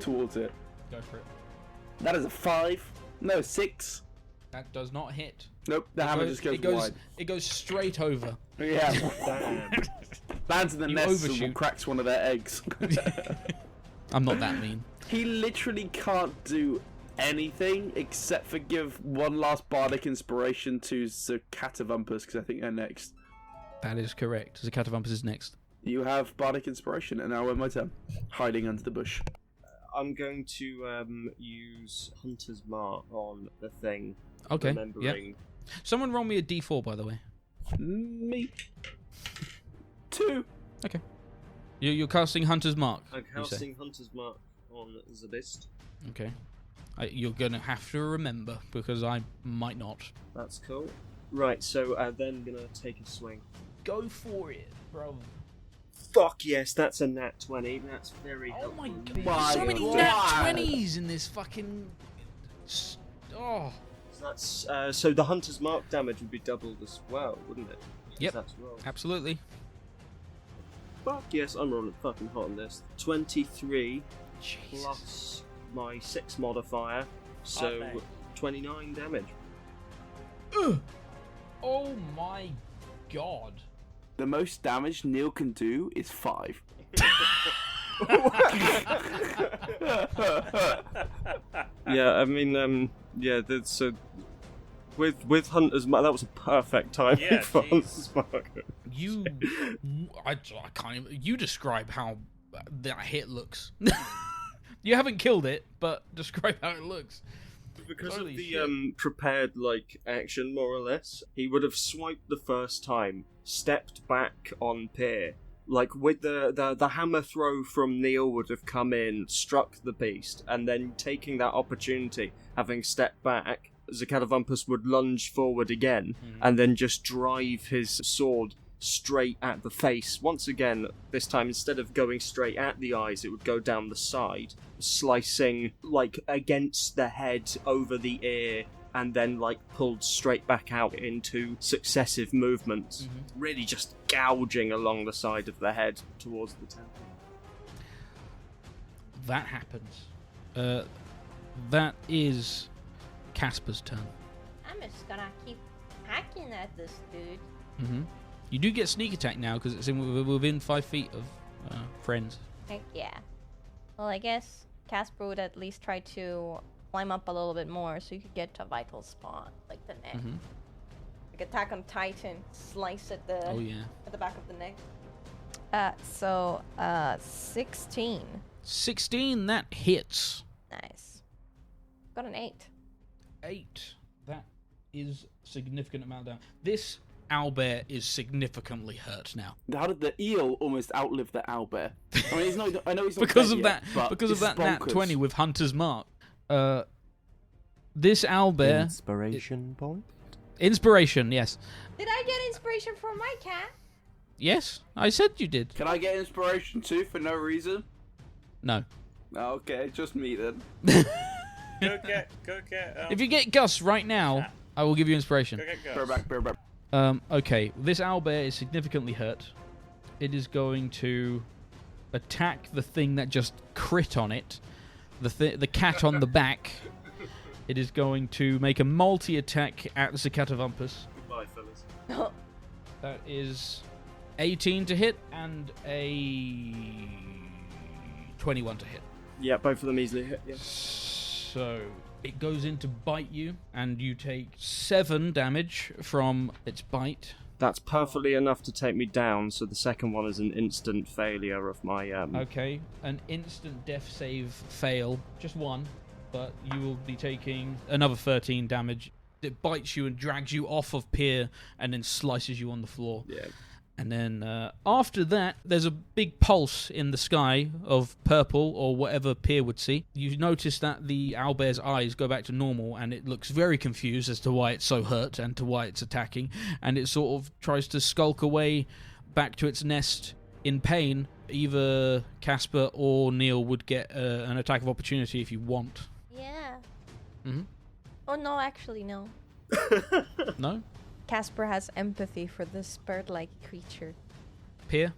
towards it. Go for it. That is a 5. No, 6. That does not hit. Nope, the hammer just goes wide. It goes straight over. Yeah. Damn. Lands in the You nest and overshoot. cracks one of their eggs. I'm not that mean. He literally can't do anything except for give one last bardic inspiration to the Catawumpus, because I think they're next. That is correct. The Catawumpus is next. You have bardic inspiration, and now my turn. Hiding under the bush. I'm going to use Hunter's Mark on the thing. Okay. Yeah. Remembering. Someone roll me a d4, by the way. Me. 2. Okay. You're casting Hunter's Mark. I'm you say? casting Hunter's Mark on the beast. Okay. You're going to have to remember, because I might not. That's cool. Right, so then gonna take a swing. Go for it, bro. Fuck yes, that's a nat 20. That's very Oh my helpful god. indeed. So many God. nat 20s in this fucking... Oh. So that's so the Hunter's Mark damage would be doubled as well, wouldn't it? Yep. That's rolled. Absolutely. Fuck yes, I'm rolling fucking hot on this. 23 Jesus. plus my 6 modifier, so Okay. 29 damage. Ugh. Oh my god. The most damage Neil can do is 5. Yeah, I mean, yeah, so with Hunter's Mark, that was a perfect time Yeah, for jeez. Hunter's Mark. I can't even... You describe how that hit looks. You haven't killed it, but describe how it looks. Because Holy of the shit. prepared action, more or less, he would have swiped the first time, stepped back on Pier. Like with the hammer throw from Neil would have come in, struck the beast, and then taking that opportunity, having stepped back, the Catawumpus would lunge forward again, and then just drive his sword straight at the face. Once again, this time instead of going straight at the eyes, it would go down the side, slicing like against the head, over the ear, and then like pulled straight back out into successive movements, really just gouging along the side of the head towards the temple. That happens. That is Casper's turn. I'm just gonna keep hacking at this dude. Mm-hmm. You do get sneak attack now because it's within 5 feet of friends. Heck yeah. Well, I guess Casper would at least try to climb up a little bit more so you could get to a vital spot, like the neck. Mm-hmm. Like Attack on Titan, slice at the Oh yeah. at the back of the neck. 16. 16. That hits. Nice. Got an 8. 8. That is significant amount down. This owlbear is significantly hurt now. How did the eel almost outlive the owlbear? I mean, I know he's not because dead of yet, that. but Because of it's that nat bonkers. 20 with Hunter's Mark. This owlbear. Inspiration point? Inspiration. Yes. Did I get inspiration from my cat? Yes. I said you did. Can I get inspiration too for no reason? No. Okay, just me then. Go get. If you get Gus right now, I will give you inspiration. Go get Bear Gus. back. Okay, this owlbear is significantly hurt. It is going to attack the thing that just crit on it. The cat on the back. It is going to make a multi-attack at the Catawumpus. Goodbye, fellas. That is 18 to hit and a 21 to hit. Yeah, both of them easily hit. Yeah. So it goes in to bite you, and you take 7 damage from its bite. That's perfectly enough to take me down, so the second one is an instant failure of my... Okay, an instant death save fail, just one, but you will be taking another 13 damage. It bites you and drags you off of Pier and then slices you on the floor. Yeah. And then after that, there's a big pulse in the sky of purple or whatever Pier would see. You notice that the owlbear's eyes go back to normal, and it looks very confused as to why it's so hurt and to why it's attacking. And it sort of tries to skulk away back to its nest in pain. Either Kasper or Neil would get an attack of opportunity if you want. Yeah. Mm-hmm. Oh, no, actually, no. No? Kasper has empathy for this bird-like creature. Pier?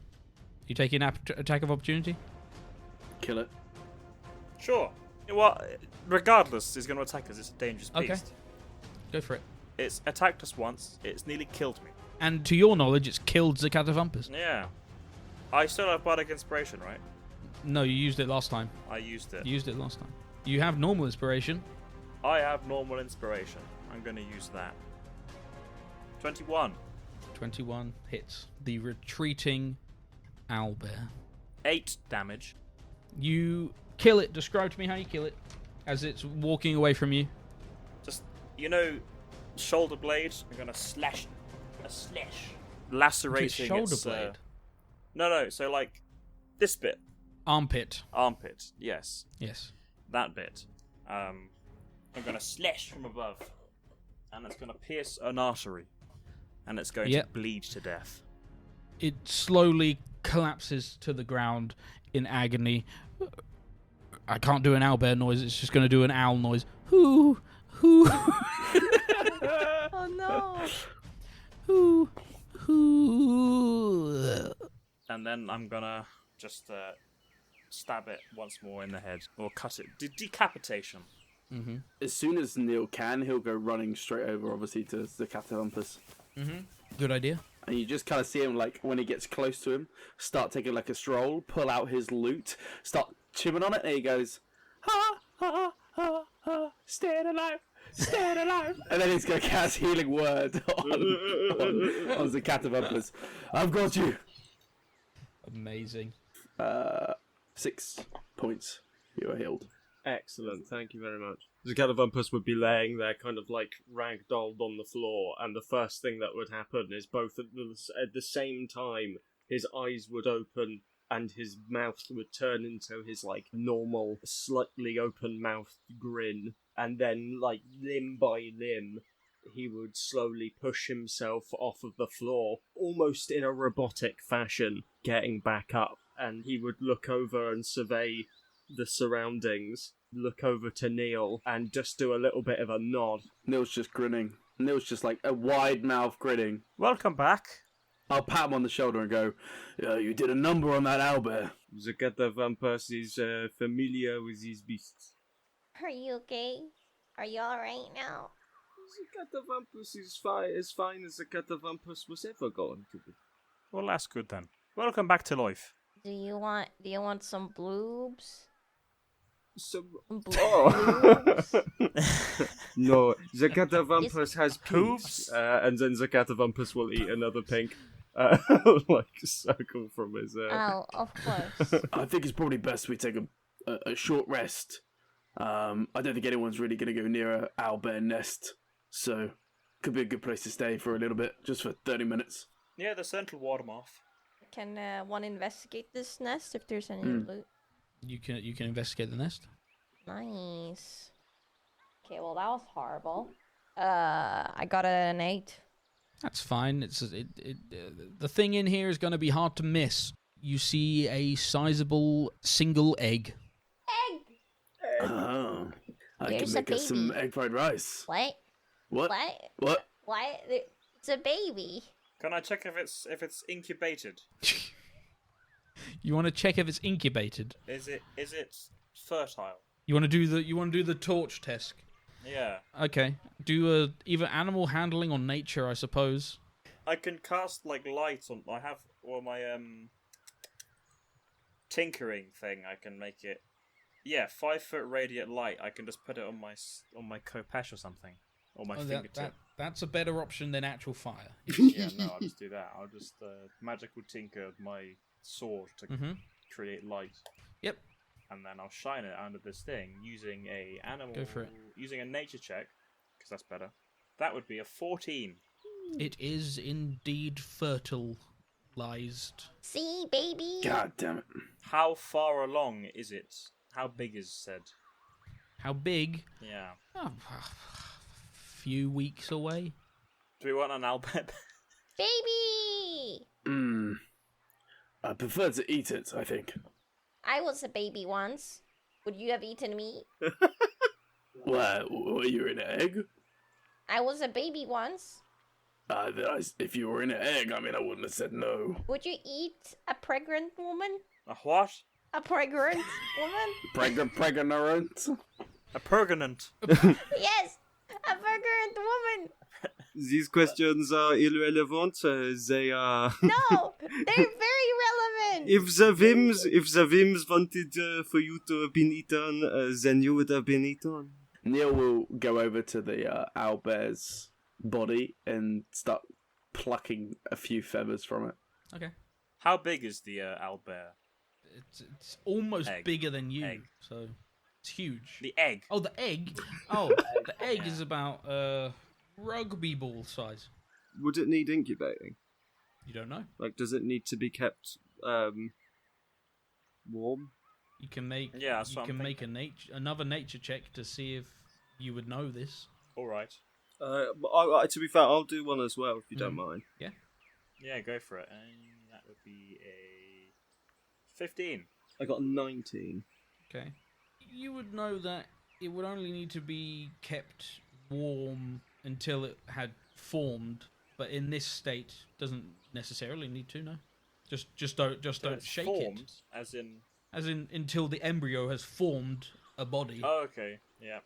You taking an attack of opportunity? Kill it. Sure. Well, regardless, it's going to attack us. It's a dangerous beast. Okay. Go for it. It's attacked us once. It's nearly killed me. And to your knowledge, it's killed the Catawumpus. Yeah. I still have Bardic Inspiration, right? No, you used it last time. I used it. You used it last time. You have normal inspiration. I have normal inspiration. I'm going to use that. 21. 21 hits. The retreating owlbear. 8 damage. You kill it. Describe to me how you kill it as it's walking away from you. Just, shoulder blade. I'm going to slash. A slash. Lacerating shoulder its, blade? No. So, like, this bit. Armpit. Armpit. Yes. Yes. That bit. I'm going to slash from above. And it's going to pierce an artery. And it's going to bleed to death. It slowly collapses to the ground in agony. I can't do an owlbear noise. It's just going to do an owl noise. Hoo, hoo. Oh, no. Hoo, hoo. And then I'm going to just stab it once more in the head. Or cut it. Decapitation. Mm-hmm. As soon as Neil can, he'll go running straight over, obviously, to the Catawumpus. Mm-hmm. Good idea. And you just kind of see him, like, when he gets close to him, start taking, like, a stroll, pull out his loot, start chipping on it, and he goes, ha, ha, ha, ha, staying alive, and then he's going to cast Healing Word on the Catawumpus. I've got you. Amazing. 6 points. You are healed. Excellent, thank you very much. The Catawumpus would be laying there kind of like ragdolled on the floor, and the first thing that would happen is both at the same time his eyes would open and his mouth would turn into his like normal, slightly open mouthed grin, and then like limb by limb he would slowly push himself off of the floor, almost in a robotic fashion, getting back up, and he would look over and survey the surroundings, look over to Neil, and just do a little bit of a nod. Neil's just grinning. Neil's just like a wide mouth grinning. Welcome back. I'll pat him on the shoulder and go, you did a number on that owlbear. The Catawumpus is familiar with these beasts. Are you okay? Are you alright now? The Catawumpus is as fine as the Catawumpus was ever going to be. Well, that's good then. Welcome back to life. Do you want some bloobs? So, Bloobs? no, the Catawumpus has Hooves? peeves, and then the Catawumpus will eat another pink, like circle from his. Oh, of course. I think it's probably best we take a short rest. I don't think anyone's really going to go near an owlbear nest, so could be a good place to stay for a little bit, just for 30 minutes. Yeah, the central ward them off. Can one investigate this nest if there's any loot? You can investigate the nest. Nice. Okay, well that was horrible. I got an 8. That's fine. The thing in here is going to be hard to miss. you see a sizable single egg. Egg. Oh, I There's can make a us some baby. egg fried rice. What? What? What? What? What? It's a baby. Can I check if it's incubated? You want to check if it's incubated. Is it fertile? You want to do the torch test. Yeah. Okay. Do either animal handling or nature, I suppose. I can cast like light on. I have my tinkering thing. I can make it. Yeah, 5-foot radiant light. I can just put it on my khopesh or something, or my fingertip. That's a better option than actual fire. Yeah, no, I'll just do that. I'll just magical tinker my sword to create light. Yep. And then I'll shine it under this thing using a animal. Go for it. Using a nature check, because that's better. That would be a 14. It is indeed fertilized. See, baby. God damn it. How far along is it? How big is said? How big? Yeah. Oh, few weeks away. Do we want an albert? Baby. I prefer to eat it, I think. I was a baby once. Would you have eaten me? Well, were you in an egg? I was a baby once. If you were in an egg, I mean, I wouldn't have said no. Would you eat a pregnant woman? A what? A pregnant woman? Pregnant? A pregnant. Yes, a pregnant woman. These questions are irrelevant. They are. No, they're very relevant. If the Vims wanted for you to have been eaten, then you would have been eaten. Neil will go over to the owlbear's body and start plucking a few feathers from it. Okay. How big is the owlbear? It's almost Egg. bigger than you, Egg. so it's huge. The egg. Oh, the egg. Oh, the egg is about rugby ball size. Would it need incubating? You don't know. Like, does it need to be kept warm? You can make another nature check to see if you would know this. All right. To be fair, I'll do one as well if you don't mind. Yeah. Yeah, go for it. And that would be a 15. I got a 19. Okay. You would know that it would only need to be kept warm until it had formed, but in this state doesn't necessarily need to. No. Just don't shake formed, it. As in until the embryo has formed a body. Oh, okay. Yeah.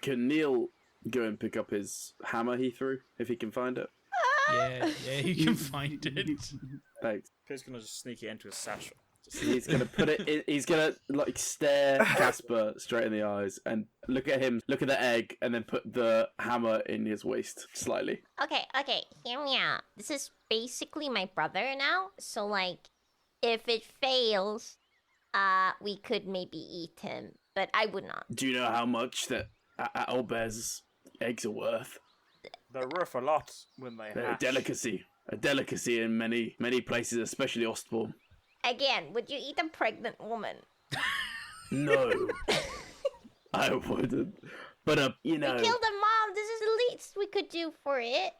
Can Neil go and pick up his hammer he threw, if he can find it? Yeah, you can find it. Thanks. He's gonna just sneak it into his satchel. He's gonna put it in, he's gonna stare Kasper straight in the eyes and look at him, look at the egg, and then put the hammer in his waist slightly. Okay, hear me out. This is basically my brother now, so like, if it fails, we could maybe eat him, but I would not. Do you know how much that owlbear's eggs are worth? They're worth a lot when they They're hatch. a delicacy in many places, especially Ostborn. Again, would you eat a pregnant woman? No, I wouldn't. But We killed a mom. This is the least we could do for it.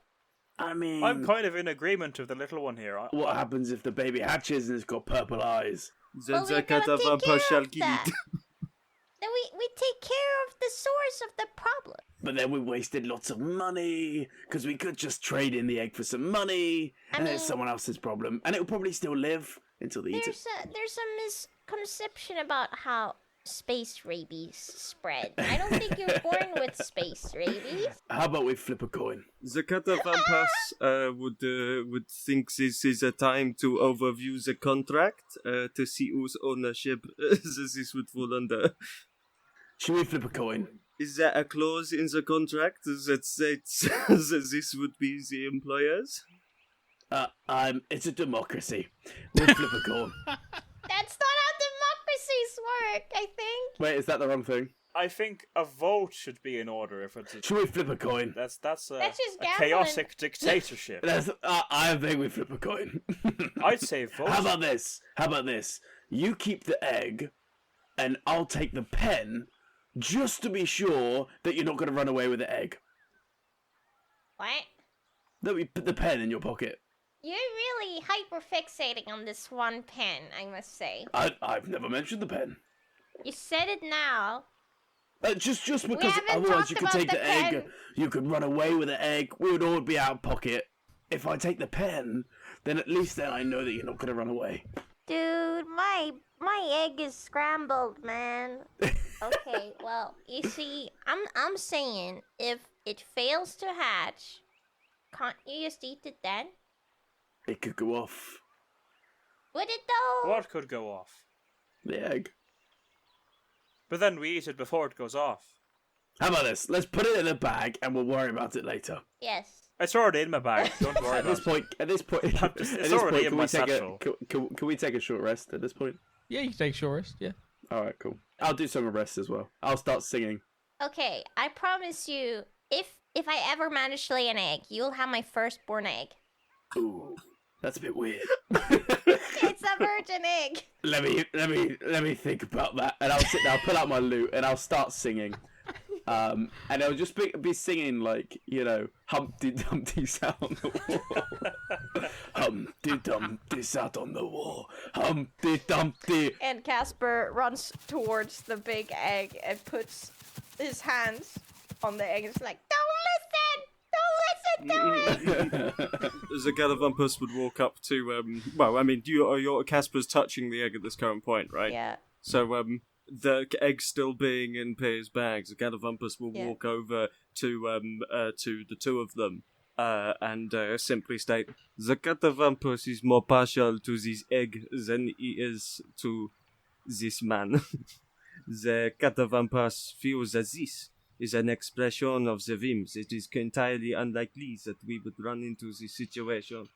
I mean, I'm kind of in agreement with the little one here. what happens if the baby hatches and it's got purple eyes? Then Well, the we're gonna take care Catawumpus shall of that. eat. Then we take care of the source of the problem. But then we wasted lots of money because we could just trade in the egg for some money, and it's mean- someone else's problem, and it will probably still live until they eat it. There's a misconception about how space rabies spread. I don't think you're born with space rabies. How about we flip a coin? The Catawumpus would think this is a time to overview the contract to see whose ownership this would fall under. Should we flip a coin? Is there a clause in the contract that states that this would be the employers? It's a democracy. We'll flip a coin. That's not how democracies work, I think. Wait, is that the wrong thing? I think a vote should be in order if it's. Should we flip a coin? That's That's just a gambling. chaotic dictatorship. I think we flip a coin. I'd say vote. How about this? You keep the egg, and I'll take the pen, just to be sure that you're not going to run away with the egg. What? Let me put the pen in your pocket. You're really hyperfixating on this one pen, I must say. I've never mentioned the pen. You said it now. Just because haven't otherwise talked you could about take the the egg, pen. you could run away with the egg, we would all be out of pocket. If I take the pen, then at least then I know that you're not going to run away. Dude, my egg is scrambled, man. Okay, well, you see, I'm saying if it fails to hatch, can't you just eat it then? It could go off. Would it though? What could go off? The egg. But then we eat it before it goes off. How about this? Let's put it in a bag and we'll worry about it later. Yes. It's already in my bag. Don't worry At about this point, It's already in can my we take satchel. can we take a short rest at this point? Yeah, you can take short rest, yeah. All right, cool. I'll do some rest as well. I'll start singing. Okay, I promise you, if I ever manage to lay an egg, you'll have my firstborn egg. Ooh, that's a bit weird. It's a virgin egg. Let me think about that, and I'll sit down, pull out my lute, and I'll start singing. And I'll just be singing like, you know, Humpty Dumpty sat on the wall. Humpty Dumpty sat on the wall. Humpty Dumpty. And Casper runs towards the big egg and puts his hands on the egg. It's like, Don't listen to it. The Catawumpus would walk up to, well, I mean, your Casper's touching the egg at this current point, right? yeah. So, the egg still being in Pear's bags, the Catawumpus will walk over to the two of them, and simply state, the Catawumpus is more partial to this egg than he is to this man. The Catawumpus feels that this is an expression of the whims. It is entirely unlikely that we would run into this situation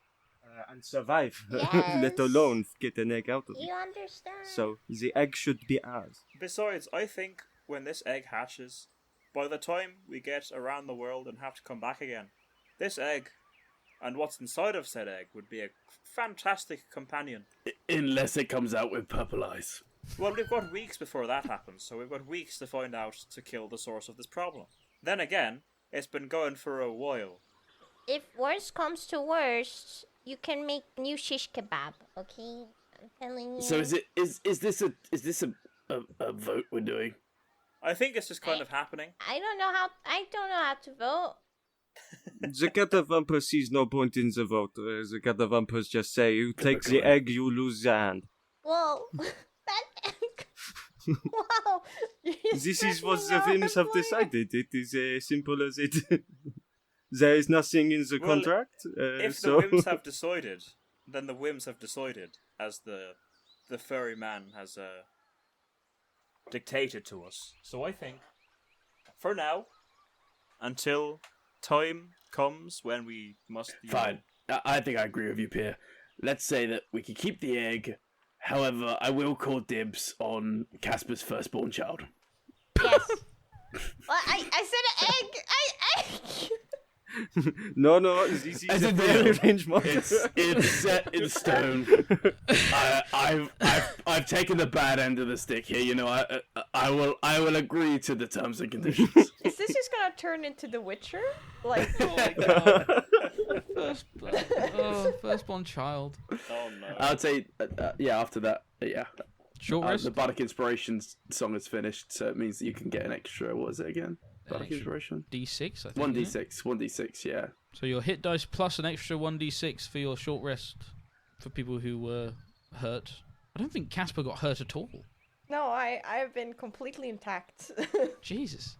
and survive, Yes. let alone get an egg out of it. You understand? So the egg should be ours. Besides, I think when this egg hatches, by the time we get around the world and have to come back again, this egg and what's inside of said egg would be a fantastic companion. Unless it comes out with purple eyes. Well, we've got weeks before that happens, so we've got weeks to find out to kill the source of this problem. Then again, it's been going for a while. If worst comes to worst, you can make new shish kebab. Okay, I'm telling you. So is this a vote we're doing? I think this is kind of happening. I don't know how to vote. The Catawumpus sees no point in the vote. The Catawumpus just say, you take the egg, you lose the hand. Well, that egg. Wow. This is what the whims have decided. It is as simple as it. There is nothing in the Well, contract. If so... the whims have decided, then the whims have decided, as the furry man has dictated to us. So I think, for now, until time comes when we must... Fine. I think I agree with you, Pierre. Let's say that we can keep the egg. However, I will call dibs on Casper's firstborn child. Yes. Well, I said egg. No, this is As a a very deal. range mark. It's set in stone. I've taken the bad end of the stick here. You know, I will agree to the terms and conditions. Is this just gonna turn into The Witcher? Like, Oh my god. Firstborn child. Oh no. I'd say, yeah. After that, yeah. Short rest? The Bardic Inspirations song is finished, so it means that you can get an extra. What is it again? Bardic Extra Inspiration. D6, I think. isn't it? 1d6, yeah. So your hit dice plus an extra 1d6 for your short rest for people who were hurt. I don't think Casper got hurt at all. no, I've been completely intact. Jesus.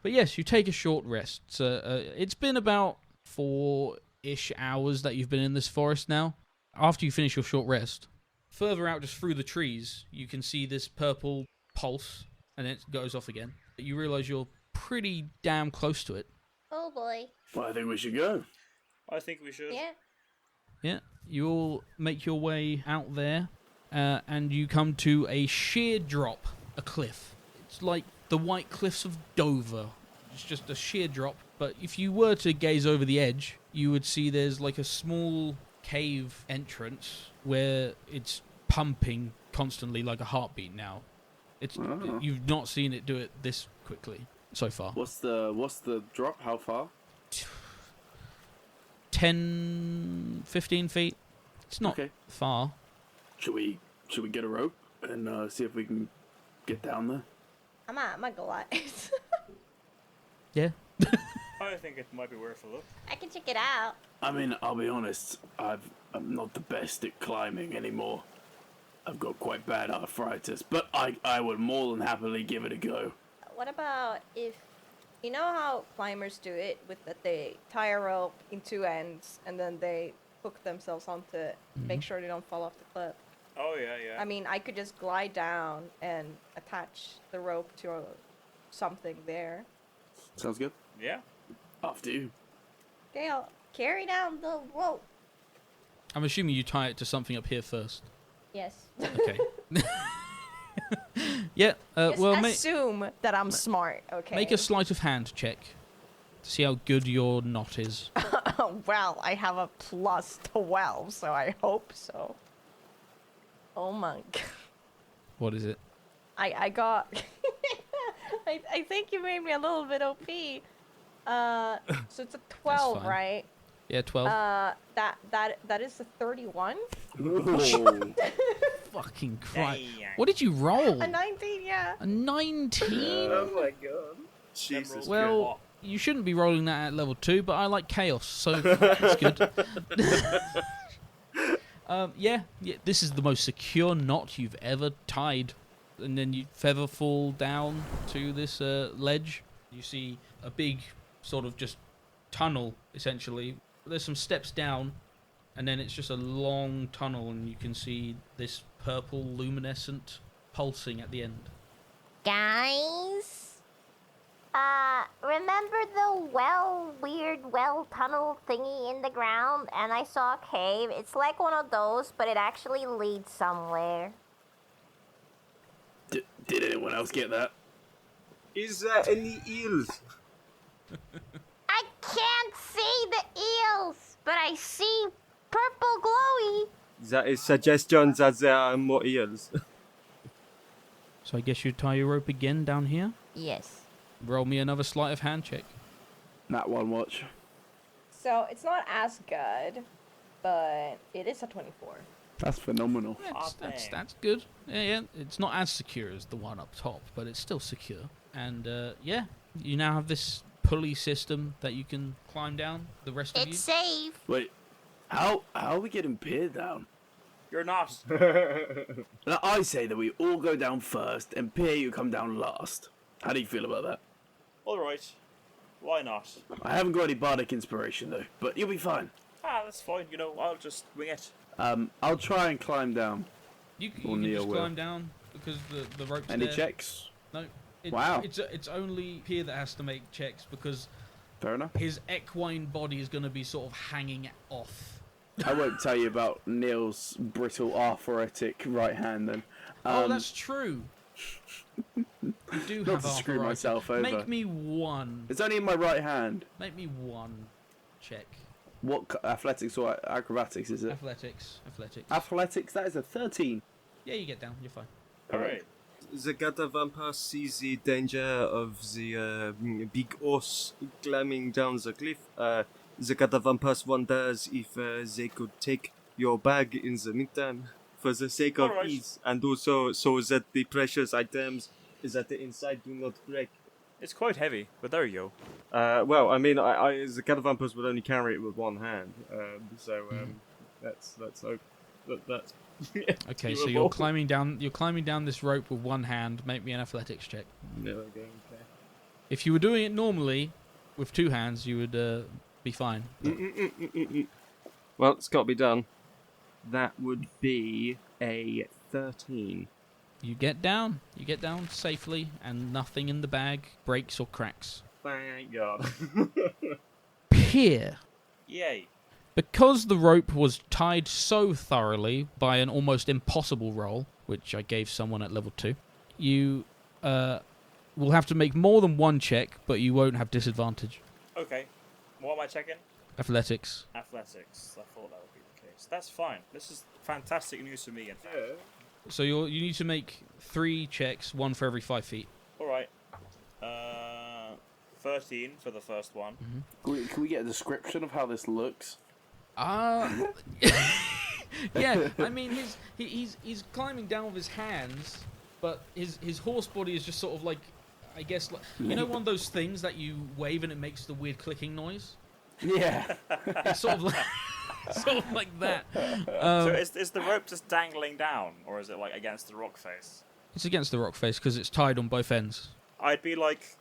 But yes, you take a short rest. It's been about 4-ish hours that you've been in this forest now. After you finish your short rest, further out just through the trees, you can see this purple pulse, and it goes off again. You realise you're pretty damn close to it. Oh boy. Well, I think we should go. I think we should. Yeah. Yeah, you all make your way out there, and you come to a sheer drop, a cliff. It's like the White Cliffs of Dover. It's just a sheer drop, but if you were to gaze over the edge, you would see there's like a small cave entrance where it's pumping constantly like a heartbeat now. You've not seen it do it this quickly so far. What's the drop? How far? 10, 15 feet. It's not Okay. far. Should we get a rope and see if we can get down there? I might go out. Yeah. I think it might be worth a look. I can check it out. I mean, I'll be honest. I'm not the best at climbing anymore. I've got quite bad arthritis, but I would more than happily give it a go. What about if you know how climbers do it with that they tie a rope in two ends and then they hook themselves onto it, make sure they don't fall off the cliff. Oh yeah. I mean, I could just glide down and attach the rope to something there. Sounds good. Yeah. After you. Okay, I'll carry down the rope. I'm assuming you tie it to something up here first. Yes. Okay. Yeah. Just Well, assume that I'm smart. Okay. make a sleight of hand check to see how good your knot is. Well, I have a plus 12, so I hope so. Oh my god. What is it? I got. I think you made me a little bit OP. So it's a 12, fine. right? Yeah, 12. That is a 31. Oh. Fucking Christ. Dang. What did you roll? A 19, yeah. A 19? my god. Jesus. Well, you shouldn't be rolling that at level 2, but I like chaos, so that's good. Yeah, this is the most secure knot you've ever tied. And then you feather fall down to this ledge. You see a big sort of just tunnel, essentially. There's some steps down, and then it's just a long tunnel, and you can see this purple luminescent pulsing at the end. Guys? Remember the weird well tunnel thingy in the ground? And I saw a cave. It's like one of those, but it actually leads somewhere. Did anyone else get that? Is there any eels? I can't see the eels, but I see purple glowy. That is suggestion that there are more eels. So I guess you tie your rope again down here. Yes. Roll me another sleight of hand check. That one watch. So it's not as good, but it is a 24. That's phenomenal. That's good. Yeah, it's not as secure as the one up top, but it's still secure. And yeah, you now have this pulley system that you can climb down. The rest of you. It's safe. Wait, how are we getting Pier down? You're not. Now, I say that we all go down first, and Pier, you come down last. How do you feel about that? Alright. Why not? I haven't got any bardic inspiration though, but you'll be fine. That's fine. You know, I'll just wing it. I'll try and climb down. You Or can Neil just will. climb down because the rope's Any there. checks? No. Wow. It's only Pier that has to make checks because Fair enough. his equine body is going to be sort of hanging off. I won't tell you about Neil's brittle arthritic right hand then. Oh, that's true. You do Not have to screw arthritis. myself over. Make me one. It's only in my right hand. Make me one check. What athletics or acrobatics is it? Athletics. Athletics, that is a 13. Yeah, you get down. You're fine. Alright. The Catawumpus sees the danger of the big horse climbing down the cliff. The Catawumpus wonders if they could take your bag in the meantime for the sake of Alright. ease, and also so that the precious items is at the inside do not break. It's quite heavy, but there you Well, I mean, the Catawumpus would only carry it with one hand, that's hope that's Okay, so doable. you're climbing down. You're climbing down this rope with one hand. Make me an athletics check. No, okay. If you were doing it normally, with two hands, you would be fine. Well, it's got to be done. That would be a 13. You get down. You get down safely, and nothing in the bag breaks or cracks. Thank God. Pier. Yay. Because the rope was tied so thoroughly by an almost impossible roll, which I gave someone at level 2, you will have to make more than one check, but you won't have disadvantage. Okay. What am I checking? Athletics. Athletics. I thought that would be the case. That's fine. This is fantastic news for me. In fact. So you need to make 3 checks, one for every 5 feet. Alright. 13 for the first one. Can we get a description of how this looks? Yeah, I mean, he's climbing down with his hands, but his horse body is just sort of like, I guess, like, you know, one of those things that you wave and it makes the weird clicking noise. Yeah. It's sort of like that. So is the rope just dangling down, or is it like against the rock face? It's against the rock face because it's tied on both ends. I'd be like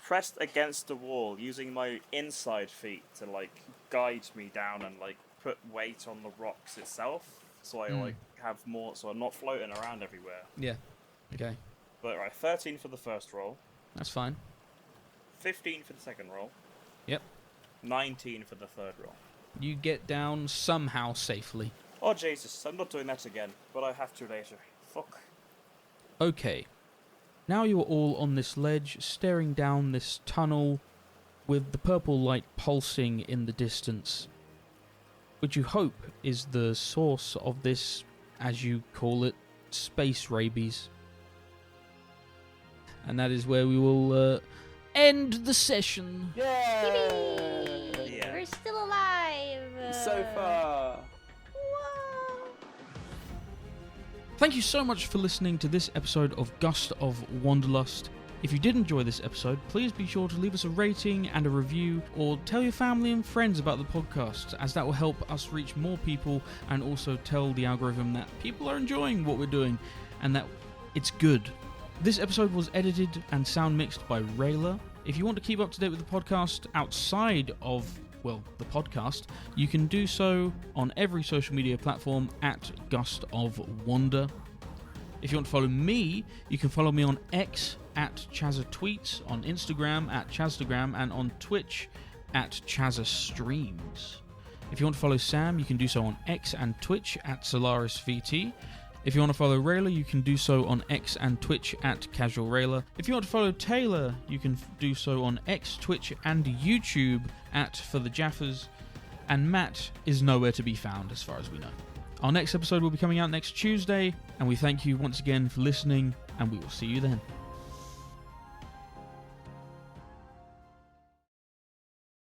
pressed against the wall, using my inside feet to like guide me down and like put weight on the rocks itself, so I like have more, so I'm not floating around everywhere. Yeah. Okay. But right, 13 for the first roll. That's fine. 15 for the second roll. Yep. 19 for the third roll. You get down somehow safely. Oh Jesus, I'm not doing that again, but I have to later. Fuck. Okay. Now you're all on this ledge, staring down this tunnel with the purple light pulsing in the distance, which you hope is the source of this, as you call it, Space Rabies. And that is where we will end the session. Yay! Yeah. We're still alive. So far. Whoa. Thank you so much for listening to this episode of Gust of Wanderlust. If you did enjoy this episode, please be sure to leave us a rating and a review, or tell your family and friends about the podcast, as that will help us reach more people and also tell the algorithm that people are enjoying what we're doing and that it's good. This episode was edited and sound mixed by Rayla. If you want to keep up to date with the podcast outside of, well, the podcast, you can do so on every social media platform at Gust of Wander. If you want to follow me, you can follow me on X at ChazzaTweets, on Instagram at Chazstagram, and on Twitch at ChazzaStreams. If you want to follow Sam, you can do so on X and Twitch at SolarisVT. If you want to follow Rayla, you can do so on X and Twitch at CasualRayla. If you want to follow Taylor, you can do so on X, Twitch, and YouTube at ForTheJaffas. And Matt is nowhere to be found, as far as we know. Our next episode will be coming out next Tuesday, and we thank you once again for listening, and we will see you then.